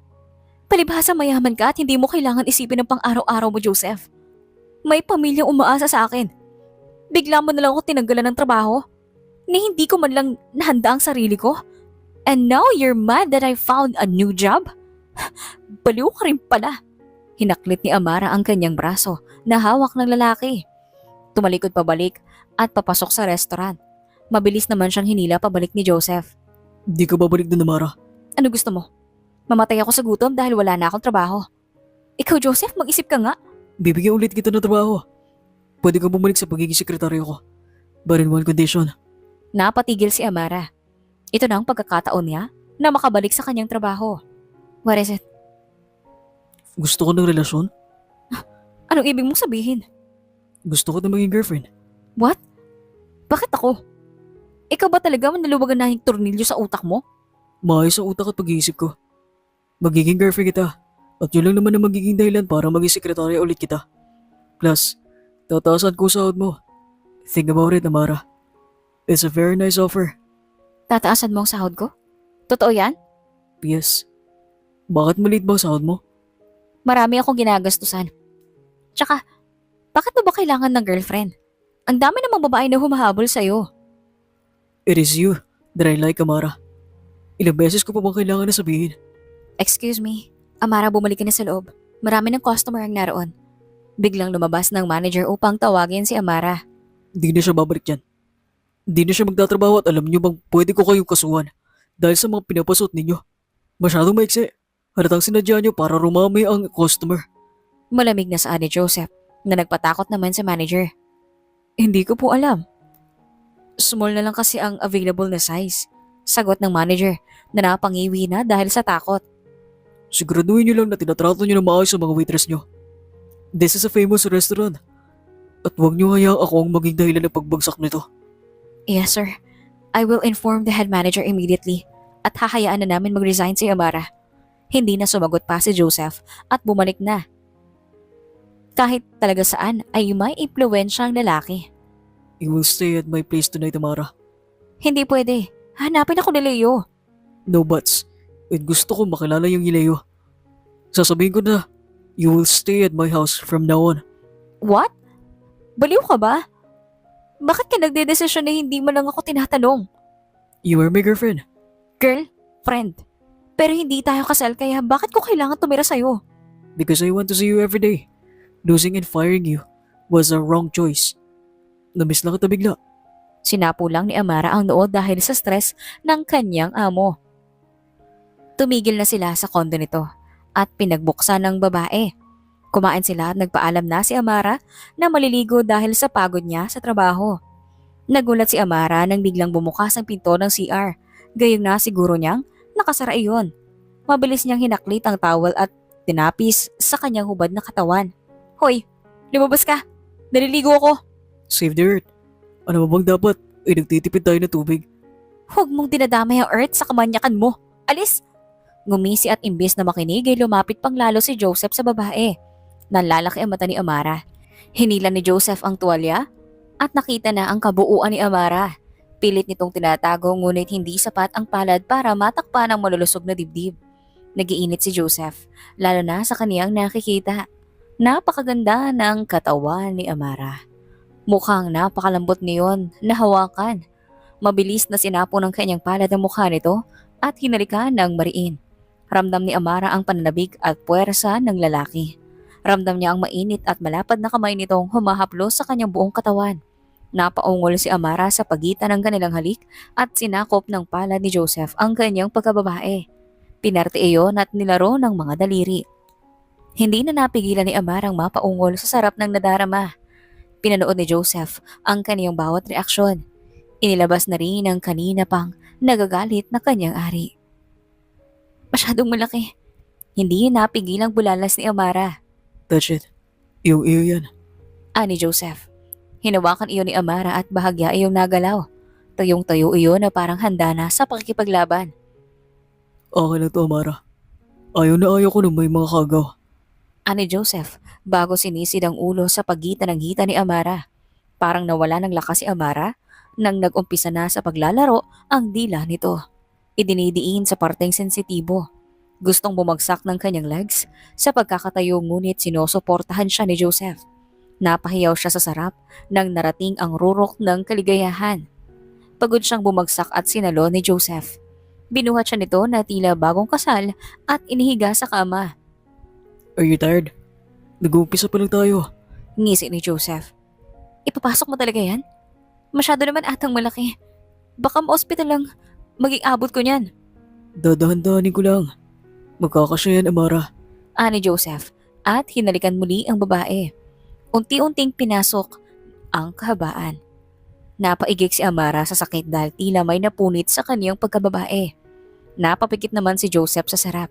Palibhasa mayaman ka at hindi mo kailangan isipin ang pang-araw-araw mo, Joseph. May pamilyang umaasa sa akin. Bigla mo na lang ako tinanggalan ng trabaho. Ni hindi ko man lang nahanda ang sarili ko. And now you're mad that I found a new job? Baliw ka rin pala. Hinaklit ni Amara ang kanyang braso na hawak ng lalaki. Tumalikod pabalik at papasok sa restaurant. Mabilis naman siyang hinila pabalik ni Joseph. Di ka babalik doon, Amara. Ano gusto mo? Mamatay ako sa gutom dahil wala na akong trabaho. Ikaw, Joseph, mag-isip ka nga. Bibigyan ulit kita ng trabaho. Pwede kang bumalik sa pagiging sekretaryo ko. But in one condition. Napatigil si Amara. Ito na ang pagkakataon niya na makabalik sa kanyang trabaho. What is it? Gusto ko ng relasyon? Anong ibig mong sabihin? Gusto ko na maging girlfriend. What? Bakit ako? Ikaw ba talaga naluwagan na yung tornilyo sa utak mo? Maayos ang utak at pag-iisip ko. Magiging girlfriend kita. At yun lang naman ang magiging dahilan para maging sekretarya ulit kita. Plus, tataasan ko sahod mo. Think about it, Amara. It's a very nice offer. Tataasan mo ang sahod ko? Totoo yan? Yes. Bakit maliit ba ang sahod mo? Marami akong ginagastusan. Tsaka, bakit mo ba kailangan ng girlfriend? Ang dami namang babae na humahabol sa'yo. It is you that I like, Amara. Ilang beses ko pa bang kailangan na sabihin? Excuse me, Amara, bumalik ka na sa loob. Marami ng customer ang naroon. Biglang lumabas ng manager upang tawagin si Amara. Hindi na siya babalik dyan. Hindi na siya magtatrabaho at alam niyo bang pwede ko kayong kasuhan dahil sa mga pinapasot ninyo. Masyadong maiksi. Halatang sinadya niyo para rumami ang customer. Malamig na sa ni Joseph na nagpatakot naman sa manager. Hindi ko po alam. Small na lang kasi ang available na size. Sagot ng manager na napangiwi na dahil sa takot. Siguraduhin niyo lang na tinatrato niyo na maayos ang mga waitress niyo. This is a famous restaurant. At huwag niyo hayaang ako ang maging dahilan ng pagbagsak nito. Yes sir, I will inform the head manager immediately at hahayaan na namin mag-resign si Amara. Hindi na sumagot pa si Joseph at bumalik na. Kahit talaga saan ay may impluwensyang lalaki. You will stay at my place tonight, Amara. Hindi pwede. Hanapin ako ni Leo. No buts. At gusto ko makilala yung Leo. Sasabihin ko na, you will stay at my house from now on. What? Baliw ka ba? Bakit ka nagdedesisyon na hindi mo lang ako tinatanong? You are my girlfriend. Girl, friend. Pero hindi tayo kasal kaya bakit ko kailangan tumira sa'yo? Because I want to see you every day. Losing and firing you was a wrong choice. Namiss lang kita bigla. Sinapo lang ni Amara ang noo dahil sa stress ng kanyang amo. Tumigil na sila sa kondo nito at pinagbuksan ng babae. Kumain sila at nagpaalam na si Amara na maliligo dahil sa pagod niya sa trabaho. Nagulat si Amara nang biglang bumukas ang pinto ng CR. Gayong na siguro niyang nakasara iyon. Mabilis niyang hinaklit ang towel at tinapis sa kanyang hubad na katawan. Hoy, lumabas ka! Naliligo ako! Save the earth. Ano ba bang dapat? Ay nagtitipid tayo ng tubig. Huwag mong dinadamay ang earth sa kamanyakan mo. Alis! Ngumisi at imbis na makinig ay lumapit pang lalo si Joseph sa babae. Nanlalaki ang mata ni Amara. Hinila ni Joseph ang tuwalya at nakita na ang kabuuan ni Amara. Pilit nitong tinatago ngunit hindi sapat ang palad para matakpan ang malulusog na dibdib. Nagiinit si Joseph, lalo na sa kaniyang nakikita. Napakaganda ng katawan ni Amara. Mukhang napakalambot niyon na hawakan. Mabilis na sinapo ng kanyang palad ang mukha nito at hinalikan ng mariin. Ramdam ni Amara ang pananabig at puwersa ng lalaki. Ramdam niya ang mainit at malapad na kamay nitong humahaplos sa kanyang buong katawan. Napaungol si Amara sa pagitan ng kanilang halik at sinakop ng palad ni Joseph ang kanyang pagkababae. Pinarte iyon at nilaro ng mga daliri. Hindi na napigilan ni Amara ang mapaungol sa sarap ng nadarama. Pinanood ni Joseph ang kaniyang bawat reaksyon. Inilabas na rin ang kanina pang nagagalit na kanyang ari. Masyadong malaki. Hindi napigilang bulalas ni Amara. Touch it. Iyong iyo yan. Ani Joseph. Hinawakan iyon ni Amara at bahagya iyong nagalaw. Tayong-tayo iyon na parang handa na sa pakikipaglaban. Akin na to, Amara. Ayaw na ayaw ko nung may mga kagaw. Ani Joseph bago sinisid ang ulo sa pagitan ng hita ni Amara. Parang nawala ng lakas si Amara nang nag-umpisa na sa paglalaro ang dila nito. Idinidiin sa parteng sensitibo. Gustong bumagsak ng kanyang legs sa pagkakatayo ngunit sinusuportahan siya ni Joseph. Napahiyaw siya sa sarap nang narating ang rurok ng kaligayahan. Pagod siyang bumagsak at sinalo ni Joseph. Binuhat siya nito na tila bagong kasal at inihiga sa kama. Are you tired? Nag-uumpisa pa lang tayo. Ngisi ni Joseph. Ipapasok mo talaga yan? Masyado naman atang malaki. Baka ma-hospital lang maging abot ko niyan. Dadahan-dahanin ko lang. Magkakasya yan, Amara. Ani Joseph at hinalikan muli ang babae. Unti-unting pinasok ang kahabaan. Napaigik si Amara sa sakit dahil tila may napunit sa kaniyang pagkababae. Napapikit naman si Joseph sa sarap.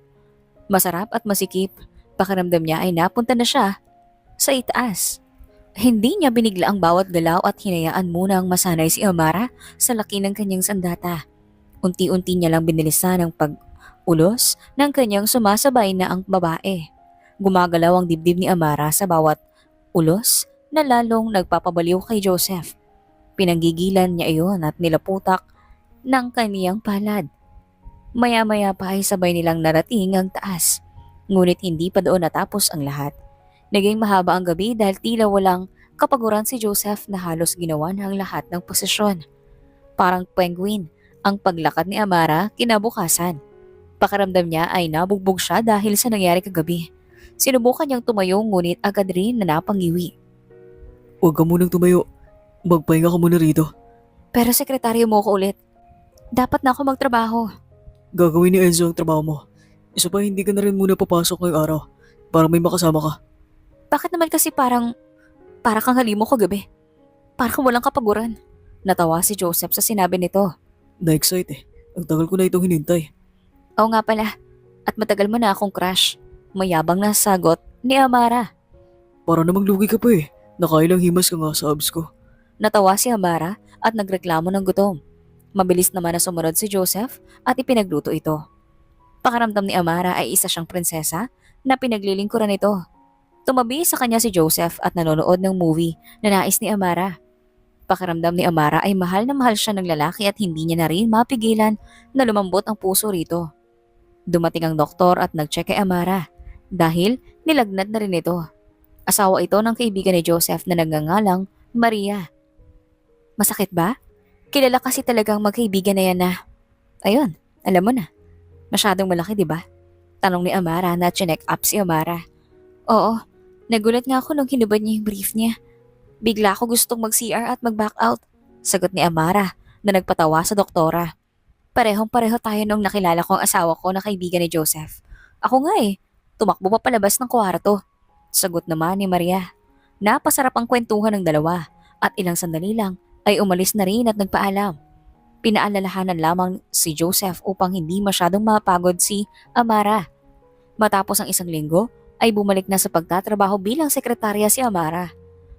Masarap at masikip. Pakiramdam niya ay napunta na siya sa itaas. Hindi niya binigla ang bawat galaw at hinayaan munang masanay si Amara sa laki ng kanyang sandata. Unti-unti niya lang binilisan ang pag-ulos ng kanyang sumasabay na ang babae. Gumagalaw ang dibdib ni Amara sa bawat ulos na lalong nagpapabaliw kay Joseph. Pinanggigilan niya iyon at nilaputak ng kaniyang palad. Maya-maya pa ay sabay nilang narating ang taas. Ngunit hindi pa doon natapos ang lahat. Naging mahaba ang gabi dahil tila walang kapaguran si Joseph na halos ginawa na ang lahat ng posisyon. Parang penguin ang paglakad ni Amara kinabukasan. Pakiramdam niya ay nabugbog siya dahil sa nangyari kagabi. Sinubukan niyang tumayo ngunit agad rin na napangiwi. Huwag ka munang tumayo. Magpahinga ka muna rito. Pero sekretaryo mo ko ulit. Dapat na ako magtrabaho. Gagawin ni Enzo ang trabaho mo. Isa pa, hindi ka na rin muna papasok ngayong araw para may makasama ka. Bakit naman kasi para kang halimo ko gabi? Para kang walang kapaguran. Natawa si Joseph sa sinabi nito. Na-excite eh. Ang tagal ko na itong hinintay. Oo nga pala. At matagal mo na akong crush. Mayabang na sagot ni Amara. Para namang lugi ka pa eh. Nakailang himas ka nga sa abs ko. Natawa si Amara at nagreklamo ng gutom. Mabilis naman na sumunod si Joseph at ipinagluto ito. Pakaramdam ni Amara ay isa siyang prinsesa na pinaglilingkuran nito. Tumabi sa kanya si Joseph at nanonood ng movie na nais ni Amara. Pakiramdam ni Amara ay mahal na mahal siya ng lalaki at hindi niya na rin mapigilan na lumambot ang puso rito. Dumating ang doktor at nag-check kay Amara dahil nilagnat na rin ito. Asawa ito ng kaibigan ni Joseph na nagngangalang Maria. Masakit ba? Kilala kasi talagang magkaibigan na yan na. Ayun, alam mo na. Masyadong malaki, di ba? Tanong ni Amara na chinek up si Amara. Oo, nagulat nga ako nung hinubad niya yung brief niya. Bigla ako gustong mag-CR at mag-back out. Sagot ni Amara na nagpatawa sa doktora. Parehong-pareho tayo nung nakilala ko ang asawa ko na kaibigan ni Joseph. Ako nga eh, tumakbo pa palabas ng kwarto. Sagot naman ni Maria. Napasarap ang kwentuhan ng dalawa at ilang sandali lang ay umalis na rin at nagpaalam. Pinaalalahanan lamang si Joseph upang hindi masyadong mapagod si Amara. Matapos ang isang linggo, ay bumalik na sa pagtatrabaho bilang sekretarya si Amara.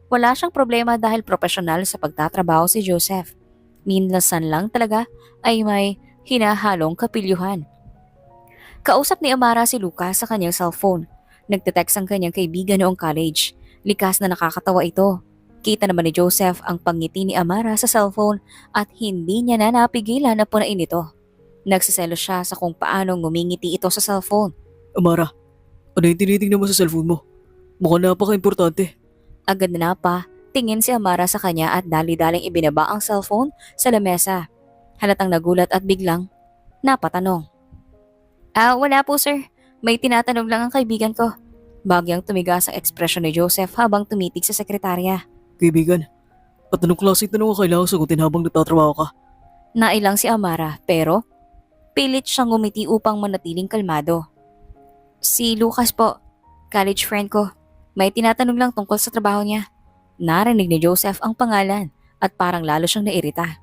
Wala siyang problema dahil profesional sa pagtatrabaho si Joseph. Minsan lang talaga ay may hinahalong kapilyuhan. Kausap ni Amara si Lucas sa kanyang cellphone. Nagte-text ang kanyang kaibigan noong college. Likas na nakakatawa ito. Kita naman ni Joseph ang pangngiti ni Amara sa cellphone at hindi niya na napigilan na punain ito. Nagsiselos siya sa kung paano ngumingiti ito sa cellphone. Amara, ano yung tinitingnan mo sa cellphone mo? Mukhang napaka-importante. Agad na pa, tingin si Amara sa kanya at dali-daling ibinaba ang cellphone sa lamesa. Halatang nagulat at biglang napatanong. Wala po sir. May tinatanong lang ang kaibigan ko. Bagyang tumigas ang ekspresyon ni Joseph habang tumitig sa sekretarya. Kaibigan, at anong klaseng tanong ang kailangan sagutin habang nagtatrabaho ka? Nailang si Amara pero pilit siyang ngumiti upang manatiling kalmado. Si Lucas po, college friend ko. May tinatanong lang tungkol sa trabaho niya. Narinig ni Joseph ang pangalan at parang lalo siyang nairita.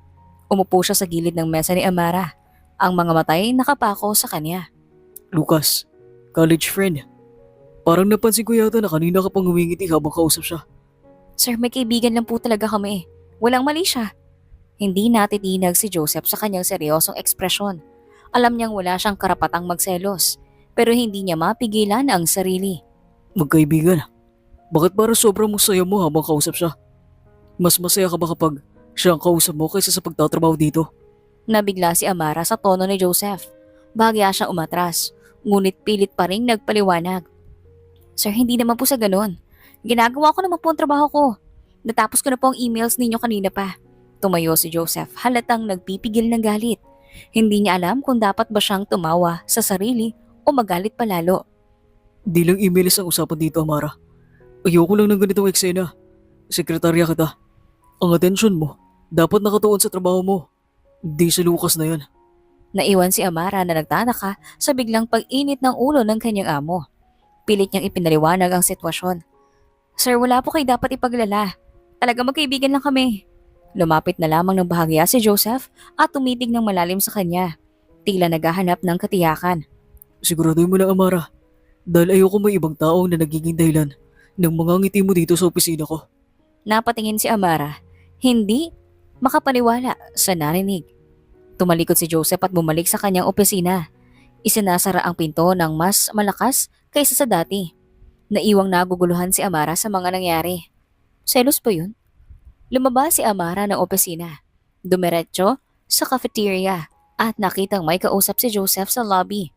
Umupo siya sa gilid ng mesa ni Amara. Ang mga matay nakapako sa kanya. Lucas, college friend. Parang napansin ko yata na kanina ka pang humingiti habang kausap siya. Sir, may kaibigan lang po talaga kami. Walang mali siya. Hindi natitinag si Joseph sa kanyang seryosong ekspresyon. Alam niyang wala siyang karapatang magselos, pero hindi niya mapigilan ang sarili. Magkaibigan, bakit parang sobrang masaya mo habang kausap siya? Mas masaya ka ba kapag siya ang kausap mo kaysa sa pagtatrabaho dito? Nabigla si Amara sa tono ni Joseph. Bahagya siyang umatras, ngunit pilit pa ring nagpaliwanag. Sir, hindi naman po sa ganon. Ginagawa ko naman po ang trabaho ko. Natapos ko na po ang emails ninyo kanina pa. Tumayo si Joseph, halatang nagpipigil ng galit. Hindi niya alam kung dapat ba siyang tumawa sa sarili o magalit palalo. Di lang emails ang usapan dito, Amara. Ayoko lang ng ganitong eksena. Sekretarya kita. Ang atensyon mo, dapat nakatuon sa trabaho mo. Di si Lucas na yan. Naiwan si Amara na nagtataka sa biglang pag-init ng ulo ng kanyang amo. Pilit niyang ipinaliwanag ang sitwasyon. Sir, wala po kayo dapat ipaglala. Talaga magkaibigan lang kami. Lumapit na lamang ng bahagya si Joseph at tumitig ng malalim sa kanya. Tila naghahanap ng katiyakan. Siguraduhin mo lang, Amara. Dahil ayoko may ibang tao na nagiging dahilan ng mga ngiti mo dito sa opisina ko. Napatingin si Amara. Hindi makapaniwala sa narinig. Tumalikod si Joseph at bumalik sa kanyang opisina. Isinasara ang pinto ng mas malakas kaysa sa dati. Naiwang naguguluhan si Amara sa mga nangyari. Selos pa yun? Lumabas si Amara ng opisina. Dumiretso sa cafeteria at nakitang may kausap si Joseph sa lobby.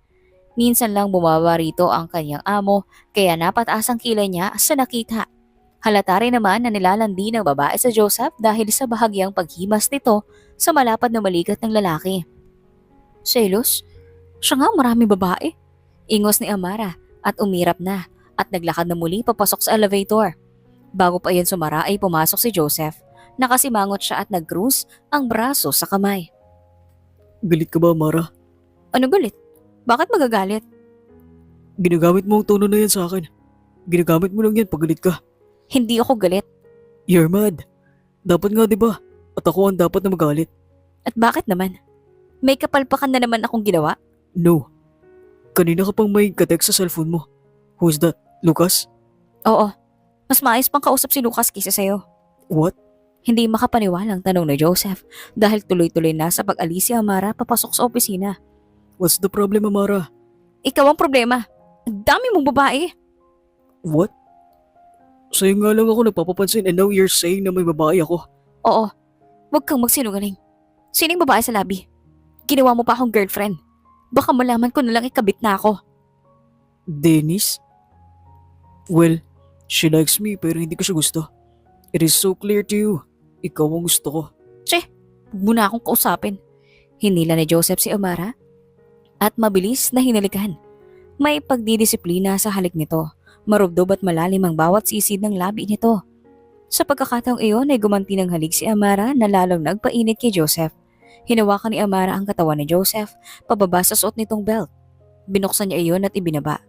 Minsan lang bumaba rito ang kanyang amo kaya napataas ang kilay niya sa nakita. Halata rin naman na nilalandi ng babae sa Joseph dahil sa bahagyang paghimas nito sa malapad na balikat ng lalaki. Selos? Siya nga maraming babae. Ingos ni Amara at umirap na at naglakad na muli papasok sa elevator. Bago pa iyon sumara ay pumasok si Joseph. Nakasimangot siya at nag-cruise ang braso sa kamay. Galit ka ba, Amara? Ano galit? Bakit magagalit? Ginagamit mo ang tono na yan sa akin. Ginagamit mo lang yan pag galit ka. Hindi ako galit. You're mad. Dapat nga, di ba? At ako ang dapat na magalit. At bakit naman? May kapalpakan na naman akong ginawa? No. Kanina ka pang may katext sa cellphone mo. Who's that? Lucas? Oo. Mas maayos pang kausap si Lucas kaysa sa'yo. What? Hindi makapaniwalang tanong ni Joseph dahil tuloy-tuloy na sa pag-alis si Amara papasok sa opisina. What's the problem, Amara? Ikaw ang problema. Ang dami mong babae. What? Sa'yo nga lang ako nagpapapansin and now you're saying na may babae ako. Oo. Huwag kang magsinungaling. Sining babae sa labi? Ginawa mo pa akong girlfriend. Baka malaman ko na lang ikabit na ako. Dennis? Well, she likes me pero hindi ko siya gusto. It is so clear to you. Ikaw ang gusto ko. Huwag mo na akong kausapin. Hinila ni Joseph si Amara at mabilis na hinalikan. May pagdidisiplina sa halik nito. Marubdob at malalim ang bawat sisid ng labi nito. Sa pagkakataong iyon ay gumanti ng halik si Amara na lalong nagpainit kay Joseph. Hinawakan ni Amara ang katawan ni Joseph pababa sa suot nitong belt. Binuksan niya iyon at ibinaba.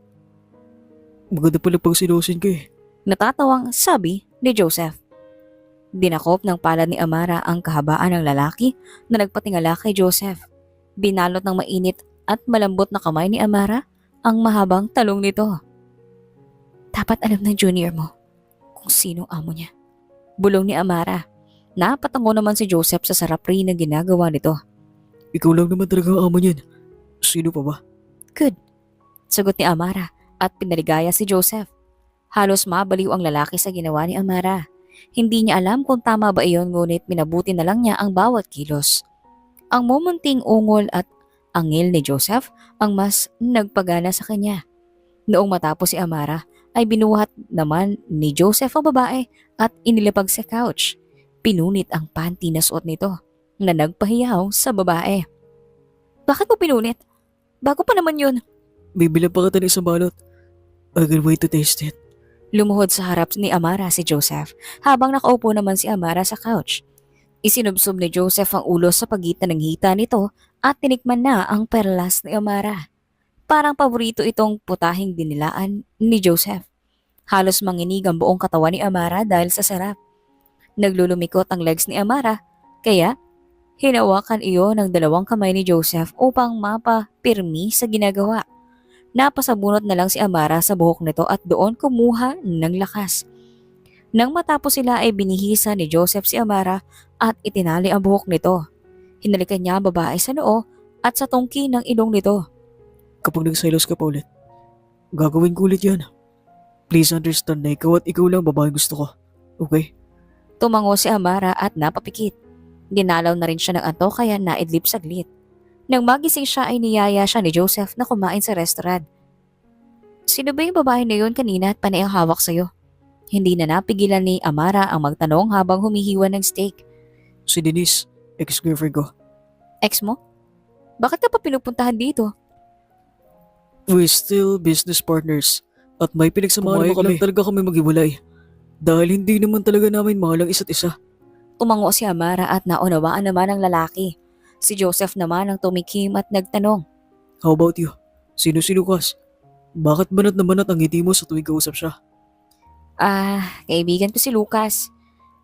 Maganda pala pang sinusin ka eh. Natatawang sabi ni Joseph. Dinakop ng palad ni Amara ang kahabaan ng lalaki na nagpatingala kay Joseph. Binalot ng mainit at malambot na kamay ni Amara ang mahabang talong nito. Dapat alam ng junior mo kung sinong amo niya. Bulong ni Amara. Napatango naman si Joseph sa sarap rin na ginagawa nito. Ikaw lang naman talaga ang amo niyan. Sino pa ba? Good. Sagot ni Amara at pinaligaya si Joseph. Halos mabaliw ang lalaki sa ginawa ni Amara. Hindi niya alam kung tama ba iyon ngunit minabuti na lang niya ang bawat kilos. Ang mumunting ungol at angil ni Joseph ang mas nagpagana sa kanya. Noong matapos si Amara ay binuhat naman ni Joseph ang babae at inilapag sa couch. Pinunit ang panty na suot nito na nagpahiyaw sa babae. Bakit mo pinunit? Bago pa naman yun. Bibilang pa kita ng isang balot. I can't wait to taste it. Lumuhod sa harap ni Amara si Joseph habang nakaupo naman si Amara sa couch. Isinubsob ni Joseph ang ulo sa pagitan ng hita nito at tinikman na ang perlas ni Amara. Parang paborito itong putahing dinilaan ni Joseph. Halos manginig ang buong katawan ni Amara dahil sa sarap. Naglulumikot ang legs ni Amara, kaya hinawakan iyon ng dalawang kamay ni Joseph upang mapapirmi sa ginagawa. Napasabunot na lang si Amara sa buhok nito at doon kumuha ng lakas. Nang matapos sila ay binihisa ni Joseph si Amara at itinali ang buhok nito. Hinalikan niya ang babae sa noo at sa tungki ng ilong nito. Kapag nagselos ka pa ulit, gagawin ko ulit yan. Please understand na ikaw at ikaw lang babae gusto ko. Okay? Tumango si Amara at napapikit. Dinalaw na rin siya ng antok kaya naidlip saglit. Nang magising siya ay niyaya siya ni Joseph na kumain sa restaurant. Sino ba yung babae na yun kanina at panay ang hawak sa'yo? Hindi na napigilan ni Amara ang magtanong habang humihiwa ng steak. Si Denise, ex-girlfriend ko. Ex mo? Bakit ka pa pinupuntahan dito? We're still business partners. At may pinagsamahan naman lang talaga kami maghiwalay. Dahil hindi naman talaga namin mahal ang isa't isa. Tumango si Amara at naunawaan naman ang lalaki. Si Joseph naman ang tumikim at nagtanong. How about you? Sino si Lucas? Bakit banat na banat ang ngiti mo sa tuwing kausap siya? Kaibigan ko si Lucas.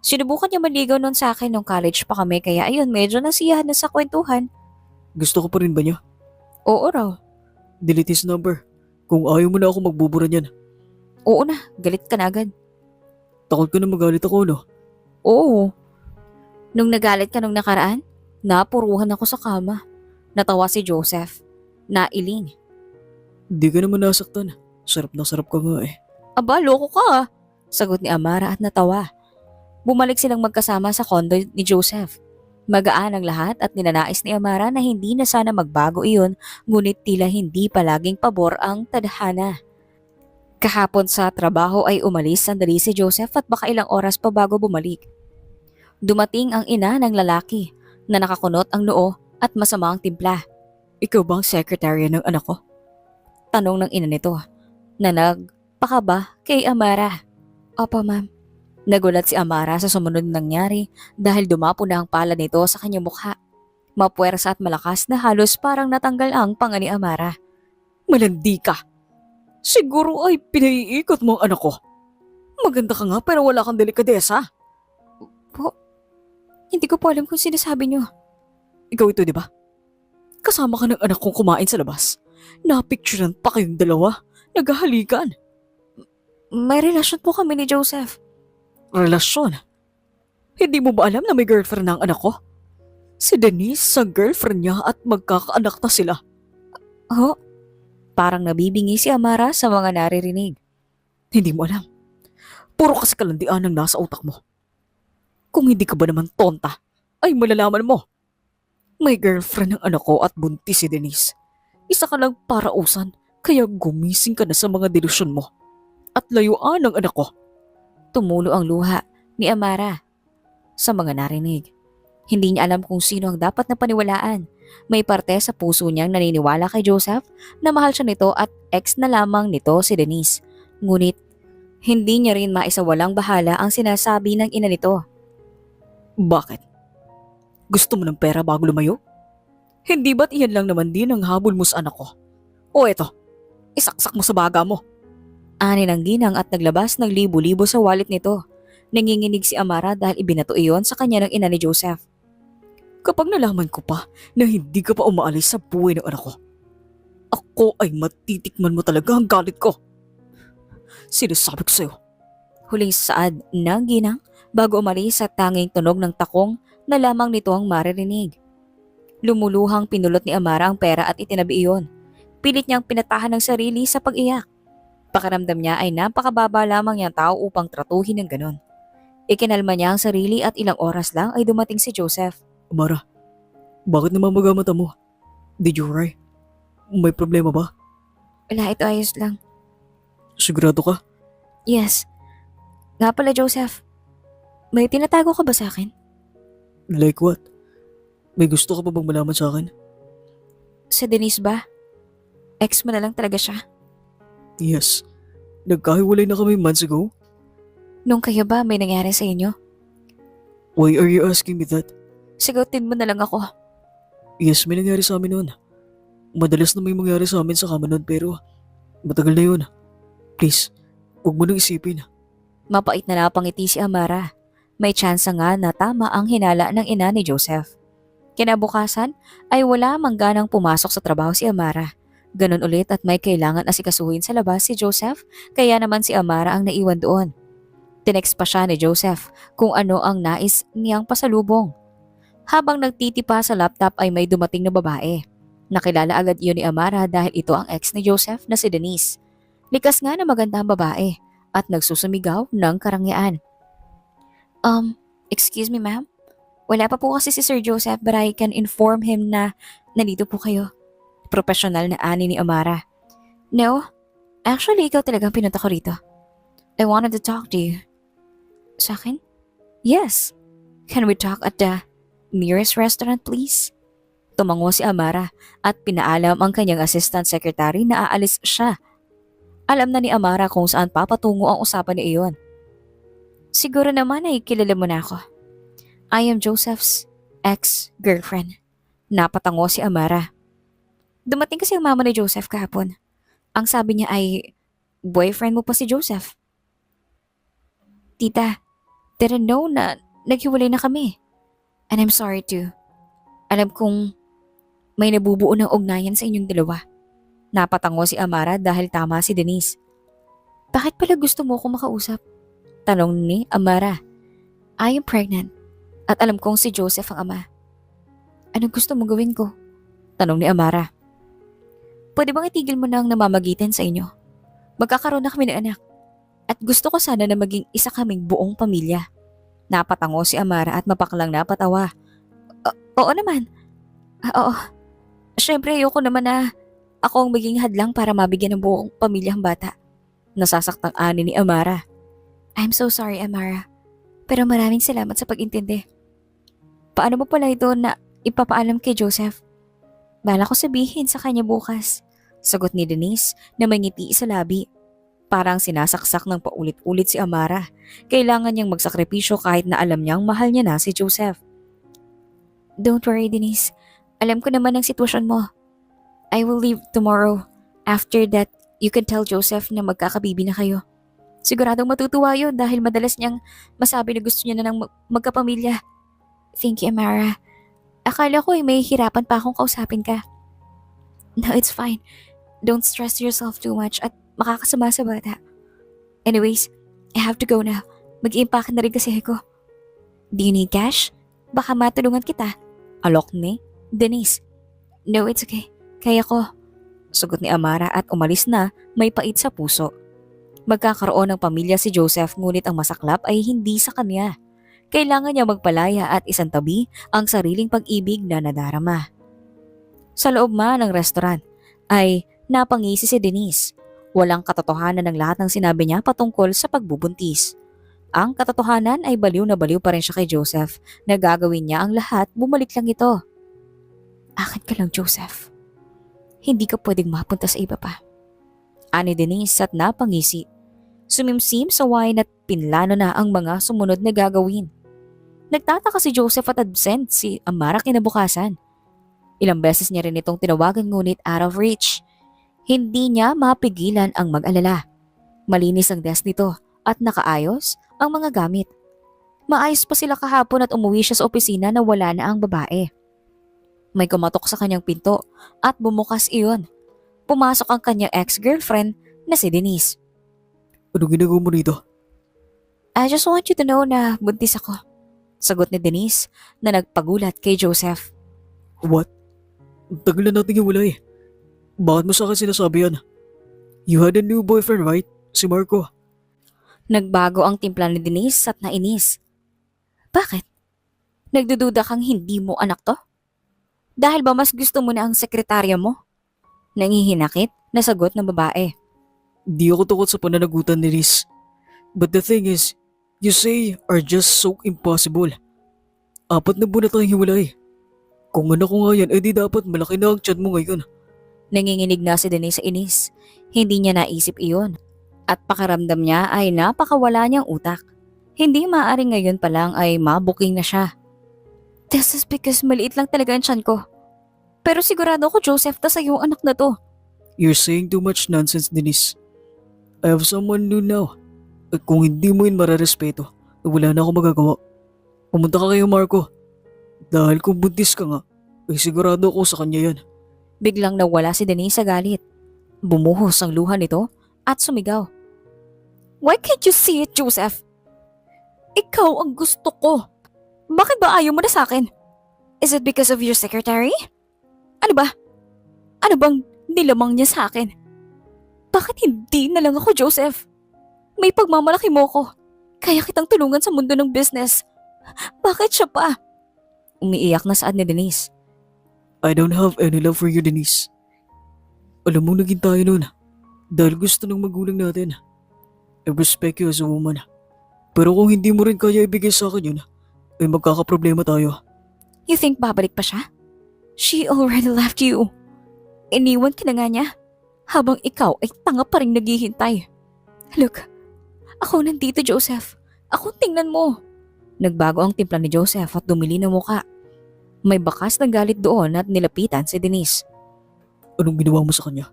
Sinubukan niya manligaw noon sa akin nung college pa kami kaya ayun medyo nasiyahan na sa kwentuhan. Gusto ko pa rin ba niya? Oo raw. Delete his number. Kung ayaw mo na ako magbubura niyan. Oo na, galit ka na agad. Takot ka na magalit ako, no? Oo. Nung nagalit ka nung nakaraan, napuruhan ako sa kama. Natawa si Joseph. Nailing. Di ka naman nasaktan. Sarap na sarap ka nga eh. Aba, loko ka. Sagot ni Amara at natawa. Bumalik silang magkasama sa condo ni Joseph. Magaan ang lahat at ninanais ni Amara na hindi na sana magbago iyon ngunit tila hindi palaging pabor ang tadhana. Kahapon sa trabaho ay umalis sandali si Joseph at baka ilang oras pa bago bumalik. Dumating ang ina ng lalaki na nakakunot ang noo at masama ang timpla. Ikaw ba ang sekretarya ng anak ko? Tanong ng ina nito na nagpakaba kay Amara. Opo ma'am. Nagulat si Amara sa sumunod na nangyari dahil dumapo na ang pala nito sa kanyang mukha. Mapuwersa at malakas na halos parang natanggal ang panga ni Amara. Malandi ka! Siguro ay pinaiikot mo ang anak ko. Maganda ka nga pero wala kang delikadesa. Po, hindi ko po alam kung sinasabi niyo. Ikaw ito, di ba? Kasama ka ng anak kong kumain sa labas. Napicturean pa kayong dalawa. Naghahalikan. May relasyon po kami ni Joseph. Relasyon? Hindi mo ba alam na may girlfriend na ang anak ko? Si Denise sa girlfriend niya at magkakaanak na sila. Oh? Parang nabibingi si Amara sa mga naririnig. Hindi mo alam. Puro kasi kalandian ang nasa utak mo. Kung hindi ka ba naman tonta, ay malalaman mo. May girlfriend ang anak ko at buntis si Denise. Isa ka lang parausan, kaya gumising ka na sa mga delusyon mo. At layuan ang anak ko. Tumulo ang luha ni Amara sa mga narinig. Hindi niya alam kung sino ang dapat na paniwalaan. May parte sa puso niyang naniniwala kay Joseph na mahal siya nito at ex na lamang nito si Denise. Ngunit hindi niya rin maisawalang bahala ang sinasabi ng ina nito. Bakit? Gusto mo ng pera bago lumayo? Hindi ba't iyan lang naman din ang habol mo sa anak ko? O eto, isaksak mo sa baga mo. Ani ng ginang at naglabas ng libo-libo sa wallet nito. Nanginginig si Amara dahil ibinato iyon sa kanya ng ina ni Joseph. Kapag nalaman ko pa na hindi ka pa umaalis sa buhay ng anak ko, ako ay matitikman mo talaga ang galit ko. Sinasabi ko sa'yo. Huling saad ng ginang bago umalis sa tanging tunog ng takong na lamang nito ang maririnig. Lumuluhang pinulot ni Amara ang pera at itinabi iyon. Pilit niyang pinatahan ng sarili sa pag-iyak. Pakiramdam niya ay napakababa lamang niyang tao upang tratuhin ng ganon. Ikinalma niya ang sarili at ilang oras lang ay dumating si Joseph. Amara, bakit namamaga mata mo? Did you cry? May problema ba? Wala, ito ayos lang. Sigurado ka? Yes. Nga pala Joseph, may tinatago ka ba sa akin? Like what? May gusto ka pa bang malaman sa akin? Sa Denise ba? Ex mo na lang talaga siya. Yes. Nagkahiwalay na kami months ago. Nung kayo ba may nangyari sa inyo? Why are you asking me that? Sagutin mo na lang ako. Yes, may nangyari sa amin noon. Madalas na may mangyari sa amin sa kama noon pero matagal na yun. Please, huwag mo nang isipin. Mapait na napangiti si Amara. May tsansa nga na tama ang hinala ng ina ni Joseph. Kinabukasan ay wala mangganang pumasok sa trabaho si Amara. Ganon ulit at may kailangan asikasuhin sa labas si Joseph, kaya naman si Amara ang naiwan doon. Tinext pa siya ni Joseph kung ano ang nais niyang pasalubong. Habang nagtitipa sa laptop ay may dumating na babae. Nakilala agad iyon ni Amara dahil ito ang ex ni Joseph na si Denise. Likas nga na maganda ang babae at nagsusumigaw ng karangyaan. Excuse me ma'am? Wala pa po kasi si Sir Joseph but I can inform him na nandito po kayo. Profesional na ani ni Amara. No, actually ikaw talagang pinunta ko rito. I wanted to talk to you. Sa akin? Yes. Can we talk at the nearest restaurant please? Tumango si Amara at pinaalam ang kanyang assistant secretary na aalis siya. Alam na ni Amara kung saan papatungo ang usapan ni iyon. Siguro naman ay kilala mo na ako. I am Joseph's ex-girlfriend. Napatango si Amara. Dumating kasi ang mama ni Joseph kahapon. Ang sabi niya ay, boyfriend mo pa si Joseph. Tita, didn't know na naghiwalay na kami. And I'm sorry too. Alam kong may nabubuo ng ugnayan sa inyong dalawa. Napatango si Amara dahil tama si Denise. Bakit pala gusto mo akong makausap? Tanong ni Amara. I am pregnant at alam kong si Joseph ang ama. Anong gusto mong gawin ko? Tanong ni Amara. Pwede bang itigil mo na ang namamagitan sa inyo? Magkakaroon na kami ng anak. At gusto ko sana na maging isa kaming buong pamilya. Napatango si Amara at mapaklang napatawa. Oo naman. Oo. Siyempre ayoko naman na ako ang maging hadlang para mabigyan ng buong pamilya ang bata. Nasasaktang ani ni Amara. I'm so sorry Amara. Pero maraming salamat sa pag-intindi. Paano mo pala ito na ipapaalam kay Joseph? Bala ko sabihin sa kanya bukas. Sagot ni Denise na may ngiti sa labi. Parang sinasaksak ng paulit-ulit si Amara. Kailangan niyang magsakripisyo kahit na alam niyang mahal niya na si Joseph. Don't worry Denise. Alam ko naman ang sitwasyon mo. I will leave tomorrow. After that, you can tell Joseph na magkakabibi na kayo. Siguradong matutuwa yun dahil madalas niyang masabi na gusto niya na ng magkapamilya. Thank you Amara. Akala ko ay may hirapan pa akong kausapin ka. No, it's fine. Don't stress yourself too much at makakasama sa bata. Anyways, I have to go now. Mag-iimpake na rin kasi ako. Do you need cash? Baka matulungan kita. Alok ni Denise. No, it's okay. Kaya ko. Sagot ni Amara at umalis na may pait sa puso. Magkakaroon ng pamilya si Joseph ngunit ang masaklap ay hindi sa kanya. Kailangan niya magpalaya at isantabi ang sariling pag-ibig na nadarama. Sa loob man ng restaurant ay napangisi si Denise. Walang katotohanan ng lahat ng sinabi niya patungkol sa pagbubuntis. Ang katotohanan ay baliw na baliw pa rin siya kay Joseph na gagawin niya ang lahat, bumalik lang ito. Akin ka lang Joseph. Hindi ka pwedeng mapunta sa iba pa. Ani Denise at napangisi. Sumimsim sa wine at pinlano na ang mga sumunod na gagawin. Nagtataka si Joseph at absent si Amara kinabukasan. Ilang beses niya rin itong tinawagan ngunit out of reach. Hindi niya mapigilan ang mag-alala. Malinis ang desk nito at nakaayos ang mga gamit. Maayos pa sila kahapon at umuwi siya sa opisina na wala na ang babae. May kumatok sa kanyang pinto at bumukas iyon. Pumasok ang kanyang ex-girlfriend na si Denise. Anong ginagawa mo rito? I just want you to know na buntis ako. Sagot ni Denise na nagpagulat kay Joseph. What? Tagal na natin iwalay. Bakit mo sa akin sinasabi yan? You had a new boyfriend, right? Si Marco. Nagbago ang timpla ni Denise at nainis. Bakit? Nagdududa kang hindi mo anak to? Dahil ba mas gusto mo na ang sekretarya mo? Nangihinakit na sagot ng babae. Di ako tukot sa pananagutan ni Riz. But the thing is, you say are just so impossible. 4 na buwan na tayong hiwalay. Kung anak ko nga yan, edi dapat malaki na ang tiyan mo ngayon. Nanginginig na si Denise sa inis. Hindi niya naisip iyon. At pakaramdam niya ay napakawala niyang utak. Hindi maaaring ngayon pa lang ay mabuking na siya. This is because maliit lang talaga ang tiyan ko. Pero sigurado ko Joseph ta sa'yo ang anak na to. You're saying too much nonsense, Denise. I have someone new now. At kung hindi mo yun mararespeto, wala na ako magagawa. Pumunta ka kayo, Marco. Dahil kung buntis ka nga, ay sigurado ako sa kanya yan. Biglang nawala si Denise sa galit. Bumuhos ang luha nito at sumigaw. Why can't you see it, Joseph? Ikaw ang gusto ko. Bakit ba ayaw mo na sa akin? Is it because of your secretary? Ano ba? Ano bang nilamang niya sa akin? Bakit hindi na lang ako, Joseph? May pagmamalaki mo ko. Kaya kitang tulungan sa mundo ng business. Bakit siya pa? Umiiyak na saad ni Denise. I don't have any love for you, Denise. Alam mo, naging tayo nun. Dahil gusto ng magulang natin. I respect you as a woman. Pero kung hindi mo rin kaya ibigay sa akin yun, ay magkakaproblema tayo. You think babalik pa siya? She already left you. Iniwan ka na nga niya. Habang ikaw ay tanga pa rin naghihintay. Look, ako nandito, Joseph. Ako tingnan mo. Nagbago ang timpla ni Joseph at dumili ng muka. May bakas ng galit doon at nilapitan si Denise. Anong ginawa mo sa kanya?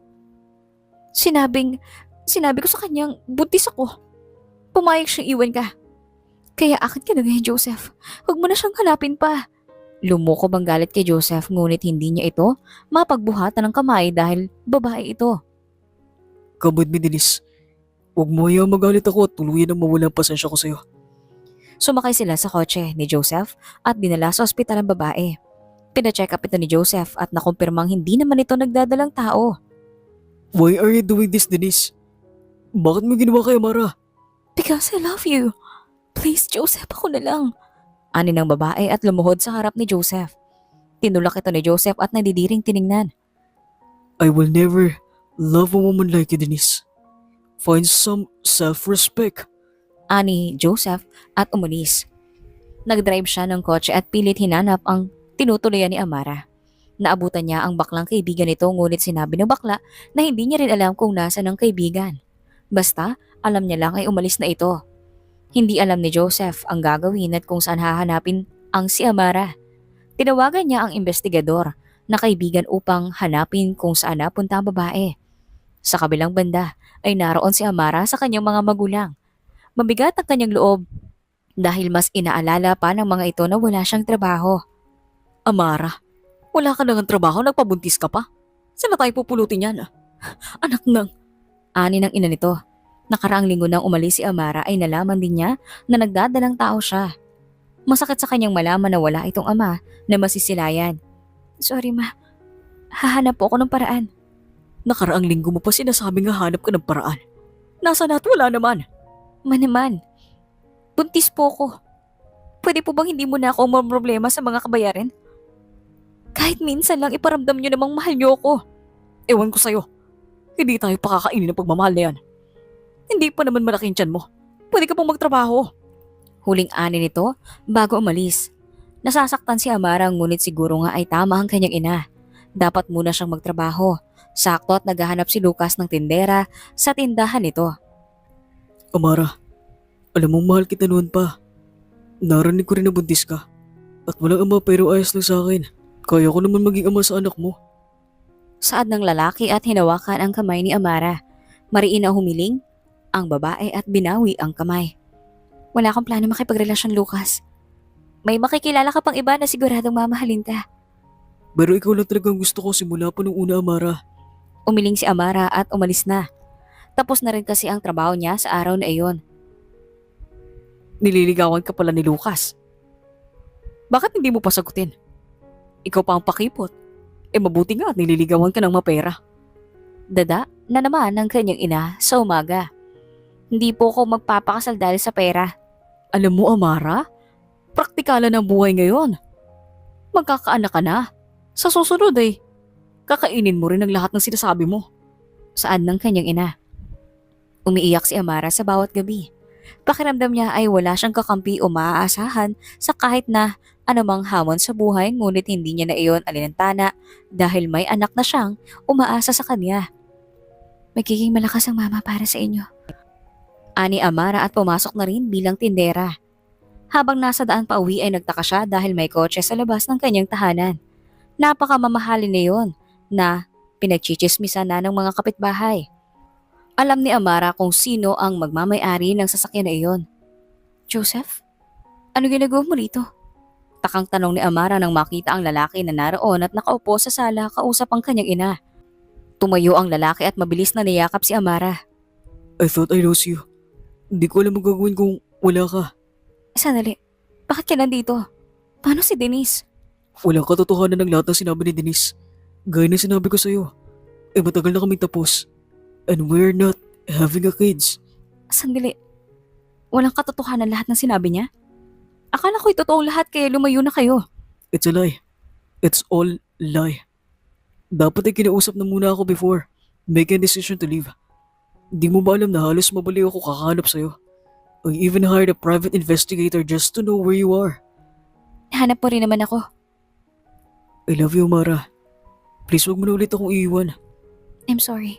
Sinabi ko sa kanyang buntis ako. Pumayag siyang iwan ka. Kaya akin ka na ngayon, Joseph. Huwag mo na siyang hanapin pa. Lumukob ang galit kay Joseph ngunit hindi niya ito mapagbuhatan ng kamay dahil babae ito. Come with me, Denise. Huwag mo hayaan magalit ako at tuluyan ang mawala ang pasensya ko sa'yo. Sumakay sila sa kotse ni Joseph at dinala sa ospital ang babae. Pina-check up ito ni Joseph at nakumpirmang hindi naman ito nagdadalang tao. Why are you doing this, Denise? Bakit mo ginawa kay Amara? Because I love you. Please, Joseph, ako na lang. Ani ng babae at lumuhod sa harap ni Joseph. Tinulak ito ni Joseph at nadidiring tiningnan. I will never love a woman like you, Denise. Find some self-respect. Ani Joseph at umalis. Nagdrive siya ng kotse at pilit hinanap ang tinutuluyan ni Amara. Naabutan niya ang baklang kaibigan nito ngunit sinabi ng bakla na hindi niya rin alam kung nasa ng kaibigan. Basta alam niya lang ay umalis na ito. Hindi alam ni Joseph ang gagawin at kung saan hahanapin ang si Amara. Tinawagan niya ang investigador na kaibigan upang hanapin kung saan napunta ang babae. Sa kabilang banda ay naroon si Amara sa kanyang mga magulang. Mabigat ang kanyang loob dahil mas inaalala pa ng mga ito na wala siyang trabaho. Amara, wala ka nang trabaho, nagpabuntis ka pa? Saan na tayo pupulutin yan? Anak ng... Ani ng ina nito. Nakaraang linggo nang umalis si Amara ay nalaman din niya na nagdadalang tao siya. Masakit sa kanyang malaman na wala itong ama na masisilayan. Sorry ma, hahanap po ako ng paraan. Nakaraang linggo mo pa sinasabing hahanap ka ng paraan. Nasaan at wala naman? Manaman, buntis po ko. Pwede po bang hindi mo na ako problema sa mga kabayarin? Kahit minsan lang iparamdam niyo namang mahal niyo ako. Ewan ko sa'yo. Hindi tayo pakakainin ng pagmamahal na yan. Hindi pa naman malaking tiyan mo. Pwede ka pong magtrabaho. Huling ani nito bago umalis. Nasasaktan si Amara ngunit siguro nga ay tama ang kanyang ina. Dapat muna siyang magtrabaho. Sakto at naghahanap si Lucas ng tindera sa tindahan nito. Amara, alam mong mahal kita noon pa. Narinig ko rin na buntis ka. At walang ama pero ayos lang sa akin. Kaya ko naman maging ama sa anak mo. Saad ng lalaki at hinawakan ang kamay ni Amara. Mariin na humiling ang babae at binawi ang kamay. Wala akong plano makipagrelasyon, Lucas. May makikilala ka pang iba na siguradong mamahalin ka. Pero ikaw lang talagang gusto ko simula pa nung una, Amara. Umiling si Amara at umalis na. Tapos na rin kasi ang trabaho niya sa araw na iyon. Nililigawan ka pala ni Lucas. Bakit hindi mo pa sagutin? Ikaw pa ang pakipot. Mabuti nga at nililigawan ka ng mapera. Dada na naman ng kanyang ina sa umaga. Hindi po ako magpapakasal dahil sa pera. Alam mo, Amara, praktikalan ng buhay ngayon. Magkakaanak ka na. Sa susunod kakainin mo rin ang lahat ng sinasabi mo. Saan ng kanyang ina? Umiiyak si Amara sa bawat gabi. Pakiramdam niya ay wala siyang kakampi o maaasahan sa kahit na anumang hamon sa buhay, ngunit hindi niya na iyon alinantana dahil may anak na siyang umaasa sa kanya. Magiging malakas ang mama para sa inyo. Ani Amara at pumasok na rin bilang tindera. Habang nasa daan pa uwi ay nagtaka siya dahil may kotse sa labas ng kanyang tahanan. Napakamamahalin na yon na pinagchichismisan na ng mga kapitbahay. Alam ni Amara kung sino ang magmamay-ari ng sasakyan na iyon. Joseph? Ano ginagawa mo rito? Takang tanong ni Amara nang makita ang lalaki na naroon at nakaupo sa sala kausap ang kanyang ina. Tumayo ang lalaki at mabilis na niyakap si Amara. I thought I lost you. Hindi ko alam ang gagawin kung wala ka. Sandali, bakit ka nandito? Paano si Denise? Walang katotohanan ng lahat ng sinabi ni Denise. Gaya ng sinabi ko sa'yo. Matagal na kami tapos. And we're not having a kids. Sandali, walang katotohanan lahat ng sinabi niya? Akala ko'y totoong lahat kaya lumayo na kayo. It's a lie. It's all lie. Dapat ay kinausap na muna ako before making a decision to leave. Di mo ba alam na halos mabaliw ako kakahanap sa'yo? I even hired a private investigator just to know where you are. Hanap mo rin naman ako. I love you, Mara. Please wag mo na ulit akong iiwan. I'm sorry.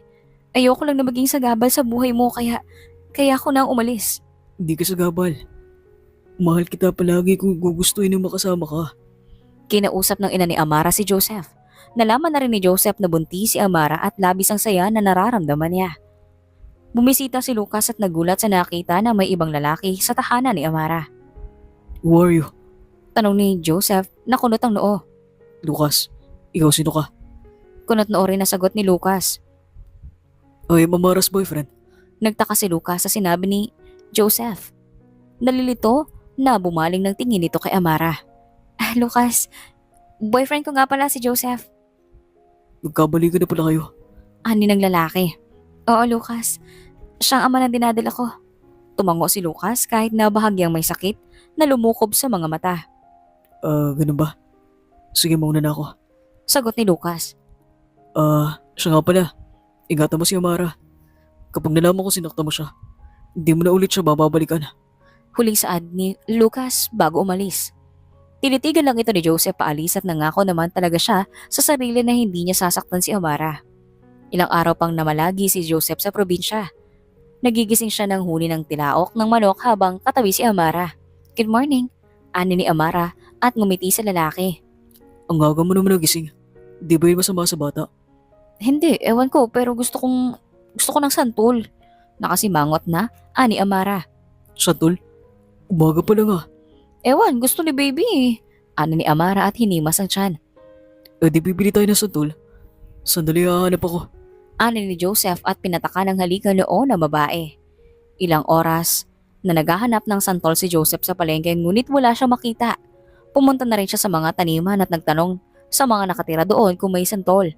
Ayoko lang na maging sagabal sa buhay mo kaya ako na umalis. Hindi ka sagabal. Mahal kita palagi kung gugustuhin na makasama ka. Kinausap ng ina ni Amara si Joseph. Nalaman na rin ni Joseph na buntis si Amara at labis ang saya na nararamdaman niya. Bumisita si Lucas at nagulat sa nakita na may ibang lalaki sa tahanan ni Amara. Who are you? Tanong ni Joseph na kunot ang noo. Lucas, ikaw sino ka? Kunot noo rin na sagot ni Lucas. I am Amara's boyfriend. Nagtaka si Lucas sa sinabi ni Joseph. Nalilito na bumaling ng tingin nito kay Amara. Lucas, boyfriend ko nga pala si Joseph. Magkabalikan na pala kayo. Ani ng lalaki. Oo, Lucas. Siya ang ama ng dinadala ko. Tumango si Lucas kahit na bahagyang may sakit na lumukob sa mga mata. Ganun ba? Sige, mauna na ako. Sagot ni Lucas. Siya nga pala. Ingatan mo si Amara. Kapag nalaman ko sinakta mo siya, hindi mo na ulit siya bababalikan. Huling saad ni Lucas bago umalis. Tinitigan lang ito ni Joseph paalis at nangako naman talaga siya sa sarili na hindi niya sasaktan si Amara. Ilang araw pang namalagi si Joseph sa probinsya. Nagigising siya ng huni ng tilaok ng manok habang katabi si Amara. Good morning, ani ni Amara at ngumiti sa lalaki. Ang aga mo naman nagising. Di ba yun masama sa bata? Hindi, ewan ko pero gusto ko ng santol. Nakasimangot na, ani Amara. Santol? Umaga pa lang ah. Ewan, gusto ni baby ani ni Amara at hinimas ang tiyan. Di bibili tayo ng santol. Sandali, hahanap ako. Ani ni Joseph at pinataka ng halika noon na babae. Ilang oras na naghahanap ng santol si Joseph sa palengke ngunit wala siyang makita. Pumunta na rin siya sa mga taniman at nagtanong sa mga nakatira doon kung may santol.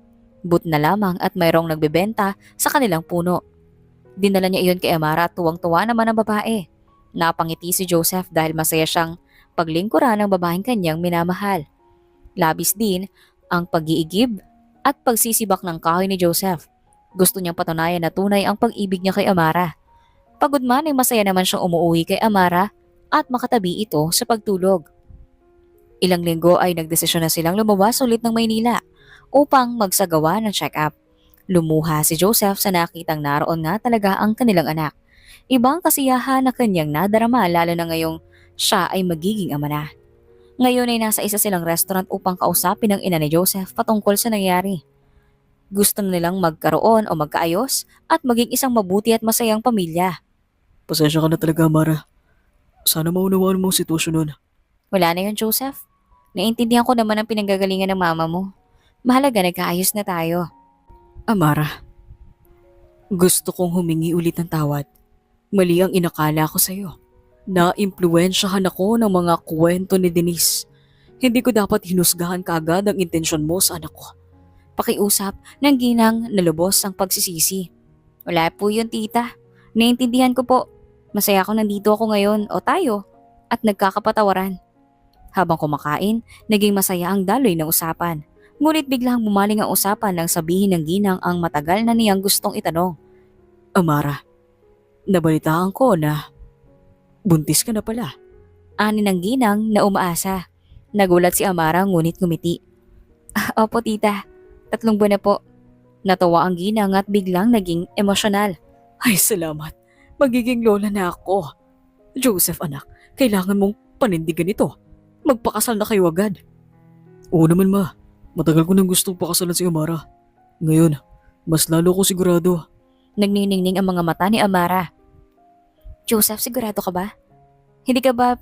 But na lamang at mayroong nagbebenta sa kanilang puno. Dinala niya iyon kay Amara at tuwang-tuwa naman ang babae. Napangiti si Joseph dahil masaya siyang paglingkuran ng babaeng kanyang minamahal. Labis din ang pag-iigib at pagsisibak ng kahoy ni Joseph. Gusto niyang patunayan na tunay ang pag-ibig niya kay Amara. Pagod man ay masaya naman siyang umuwi kay Amara at makatabi ito sa pagtulog. Ilang linggo ay nagdesisyon na silang lumabas ulit ng Maynila upang magsagawa ng check-up. Lumuha si Joseph sa nakitang naroon nga talaga ang kanilang anak. Ibang kasiyahan na kanyang nadarama lalo na ngayong siya ay magiging ama na. Ngayon ay nasa isa silang restaurant upang kausapin ang ina ni Joseph patungkol sa nangyari. Gusto na nilang magkaroon o magkaayos at maging isang mabuti at masayang pamilya. Pasensya ka na talaga, Amara. Sana maunawaan mo ang sitwasyon nun. Wala na yun, Joseph. Naintindihan ko naman ang pinanggagalingan ng mama mo. Mahalaga nagkaayos na tayo. Amara, gusto kong humingi ulit ng tawad. Mali ang inakala ko sa'yo. Na-impluwensyahan ako ng mga kwento ni Denise. Hindi ko dapat hinusgahan kaagad ang intensyon mo sa anak ko. Pakiusap ng ginang na lubos ang pagsisisi. Wala po yun, tita. Naiintindihan ko po. Masaya ako nandito ako ngayon o tayo at nagkakapatawaran. Habang kumakain, naging masaya ang daloy ng usapan. Ngunit biglang bumaling ang usapan nang sabihin ng ginang ang matagal na niyang gustong itanong. Amara, nabalitaan ko na buntis ka na pala. Ani ng ginang na umaasa. Nagulat si Amara ngunit ngumiti. Opo tita, 3 buwan na po. Natawa ang ginang at biglang naging emosyonal. Ay salamat, magiging lola na ako. Joseph anak, kailangan mong panindigan ito. Magpakasal na kayo agad. Oo naman ma, matagal ko nang gustong pakasalan si Amara. Ngayon, mas lalo ko sigurado. Nagniningning ang mga mata ni Amara. Joseph, sigurado ka ba? Hindi ka ba...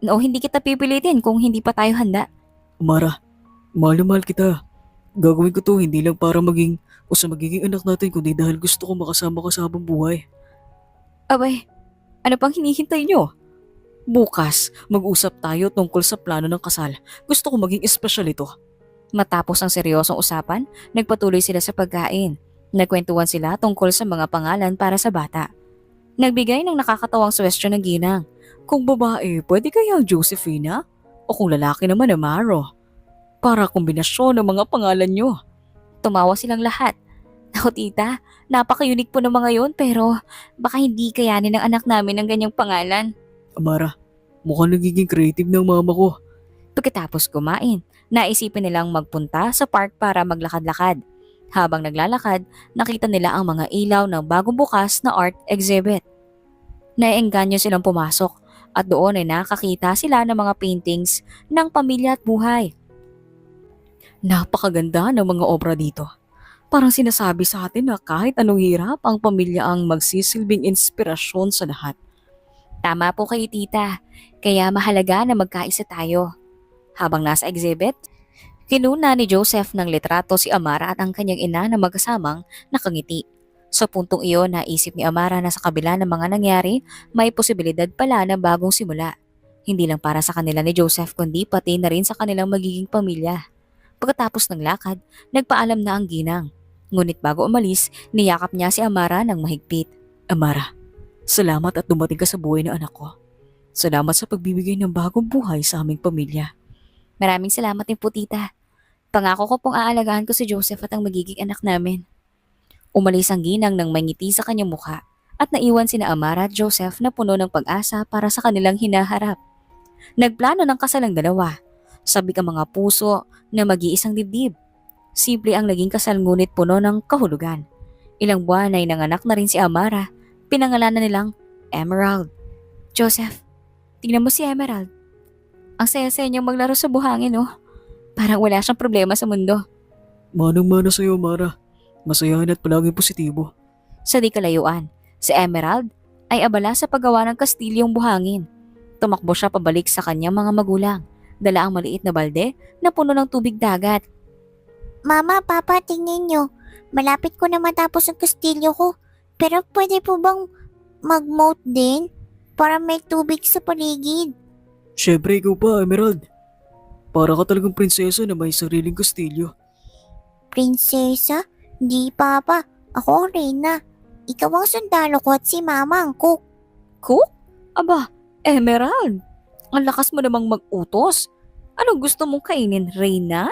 No, hindi kita pipilitin kung hindi pa tayo handa. Amara, mahal na mahal kita. Gagawin ko to hindi lang para maging o sa magiging anak natin kundi dahil gusto ko makasama ka sa habang buhay. Abay, ano pang hinihintay nyo? Bukas, mag-usap tayo tungkol sa plano ng kasal. Gusto ko maging espesyal ito. Matapos ang seryosong usapan, nagpatuloy sila sa pagkain. Nagkwentuhan sila tungkol sa mga pangalan para sa bata. Nagbigay ng nakakatawang suwestyon ng ginang. Kung babae, pwede kayang Josephina? O kung lalaki naman Amaro? Para kombinasyon ng mga pangalan nyo. Tumawa silang lahat. Naku tita, napaka-unique po ng mga yon pero baka hindi kayanin ng anak namin ng ganyang pangalan. Amara, mukhang nagiging creative ng mama ko. Pagkatapos kumain, naisipin nilang magpunta sa park para maglakad-lakad. Habang naglalakad, nakita nila ang mga ilaw ng bagong bukas na art exhibit. Naiengganyo silang pumasok at doon ay nakakita sila ng mga paintings ng pamilya at buhay. Napakaganda ng mga obra dito. Parang sinasabi sa atin na kahit anong hirap, ang pamilya ang magsisilbing inspirasyon sa lahat. Tama po kayo tita, kaya mahalaga na magkaisa tayo. Habang nasa exhibit, kinuna ni Joseph ng litrato si Amara at ang kanyang ina na magkasamang nakangiti. Sa puntong iyon, naisip ni Amara na sa kabila ng mga nangyari, may posibilidad pala ng bagong simula. Hindi lang para sa kanila ni Joseph kundi pati na rin sa kanilang magiging pamilya. Pagkatapos ng lakad, nagpaalam na ang ginang. Ngunit bago umalis, niyakap niya si Amara ng mahigpit. Amara, salamat at dumating ka sa buhay ng anak ko. Salamat sa pagbibigay ng bagong buhay sa aming pamilya. Maraming salamat din po tita. Pangako ko pong aalagaan ko si Joseph at ang magiging anak namin. Umalis ang ginang ng may ngiti sa kanyang mukha at naiwan sina Amara at Joseph na puno ng pag-asa para sa kanilang hinaharap. Nagplano ng kasal ang dalawa. Sabik ang mga puso na mag-iisang dibdib. Simple ang naging kasal ngunit puno ng kahulugan. Ilang buwan ay nanganak na rin si Amara. Pinangalanan nilang Emerald. Joseph, tingnan mo si Emerald. Ang saya-saya niyang maglaro sa buhangin, oh. Parang wala siyang problema sa mundo. Manang-mana sa'yo, Amara. Masayahin at palaging positibo. Sa di kalayuan, si Emerald ay abala sa paggawa ng kastilyong buhangin. Tumakbo siya pabalik sa kanyang mga magulang. Dala ang maliit na balde na puno ng tubig dagat. Mama, Papa, tingnan nyo. Malapit ko na matapos ang kastilyo ko. Pero pwede po bang mag-moat din? Para may tubig sa paligid. Siyempre ikaw pa, Emerald. Para ka talagang prinsesa na may sariling kastilyo. Prinsesa? Di, Papa. Ako ang reyna. Ikaw ang sundalo ko at si Mama ang cook. Cook? Aba, Emerald. Ang lakas mo namang mag-utos. Anong gusto mong kainin, Reyna?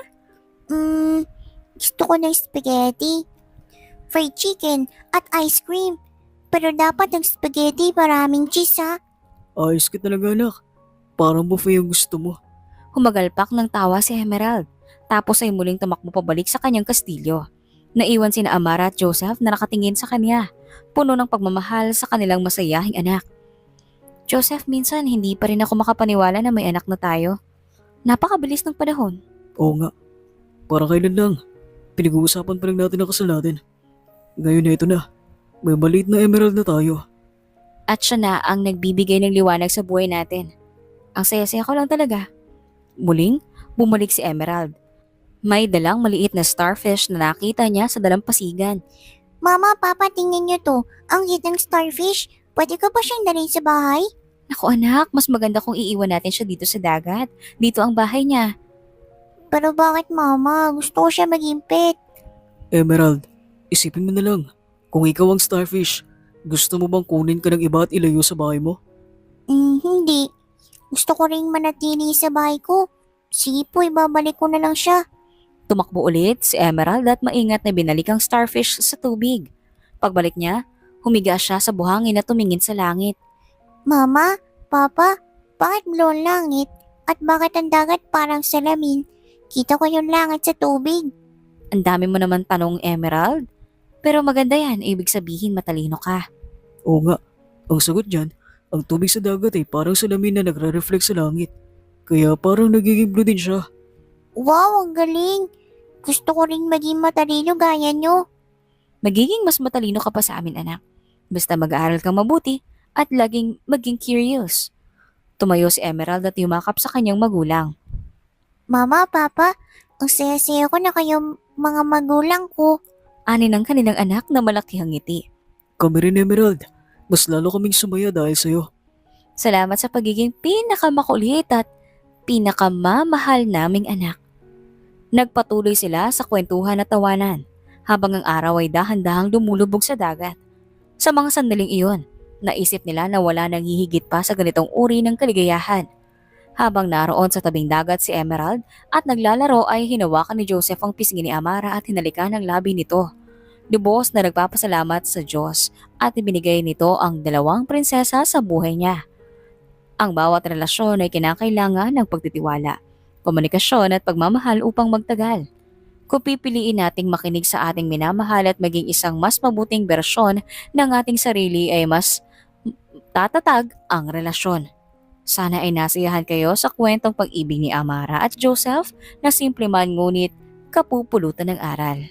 Gusto ko ng spaghetti, fried chicken at ice cream. Pero dapat ang spaghetti maraming cheese ha. Ayos ka talaga anak. Parang buffet yung gusto mo. Humagalpak ng tawa si Emerald. Tapos ay muling tumakbo pabalik sa kanyang kastilyo. Naiwan sina Amara at Joseph na nakatingin sa kanya, puno ng pagmamahal sa kanilang masayahing anak. Joseph, minsan hindi pa rin ako makapaniwala na may anak na tayo. Napakabilis ng panahon. Oo nga. Para kailan lang. Pinag-uusapan pa lang natin ang kasal natin. Ngayon na ito na. May maliit na Emerald na tayo. At siya na ang nagbibigay ng liwanag sa buhay natin. Ang saya-saya ko lang talaga. Muling, bumalik si Emerald. May dalang maliit na starfish na nakita niya sa dalampasigan. Mama, Papa, tingnan nyo to. Ang cute ng starfish. Pwede ko ba siyang dalhin sa bahay? Naku anak, mas maganda kung iiwan natin siya dito sa dagat. Dito ang bahay niya. Pero bakit mama? Gusto ko siya maging pet. Emerald, isipin mo na lang. Kung ikaw ang starfish, gusto mo bang kunin ka ng iba at ilayo sa bahay mo? Hindi. Gusto ko ring manatili sa bahay ko. Sige po, ibabalik ko na lang siya. Tumakbo ulit si Emerald at maingat na binalik ang starfish sa tubig. Pagbalik niya, humiga siya sa buhangin at tumingin sa langit. Mama, Papa, bakit blue ang langit? At bakit ang dagat parang salamin? Kita ko yung langit sa tubig. Ang dami mo naman tanong, Emerald. Pero maganda yan, ibig sabihin matalino ka. Oo nga, ang sagot dyan, ang tubig sa dagat ay parang salamin na nagre-reflect sa langit. Kaya parang nagiging blue din siya. Wow, ang galing! Gusto ko rin maging matalino gaya nyo. Magiging mas matalino ka pa sa amin, anak. Basta mag-aaral kang mabuti at laging maging curious. Tumayo si Emerald at yumakap sa kanyang magulang. Mama, Papa, ang saya-saya ko na kayo mga magulang ko. Ani ng kanilang anak na malaki ang ngiti. Kami rin, Emerald. Mas lalo kaming sumaya dahil sa'yo. Salamat sa pagiging pinakamakulit at pinakamamahal naming anak. Nagpatuloy sila sa kwentuhan at tawanan habang ang araw ay dahan-dahang lumulubog sa dagat. Sa mga sandaling iyon, naisip nila na wala nang hihigit pa sa ganitong uri ng kaligayahan. Habang naroon sa tabing dagat si Emerald at naglalaro ay hinawakan ni Joseph ang pisngi ni Amara at hinalikan ang labi nito. Lubos na nagpapasalamat sa Diyos at ibinigay nito ang 2 prinsesa sa buhay niya. Ang bawat relasyon ay kinakailangan ng pagtitiwala, komunikasyon at pagmamahal upang magtagal. Kung pipiliin nating makinig sa ating minamahal at maging isang mas mabuting bersyon ng ating sarili ay mas tatatag ang relasyon. Sana ay nasiyahan kayo sa kwentong pag-ibig ni Amara at Joseph na simple man ngunit kapupulutan ng aral.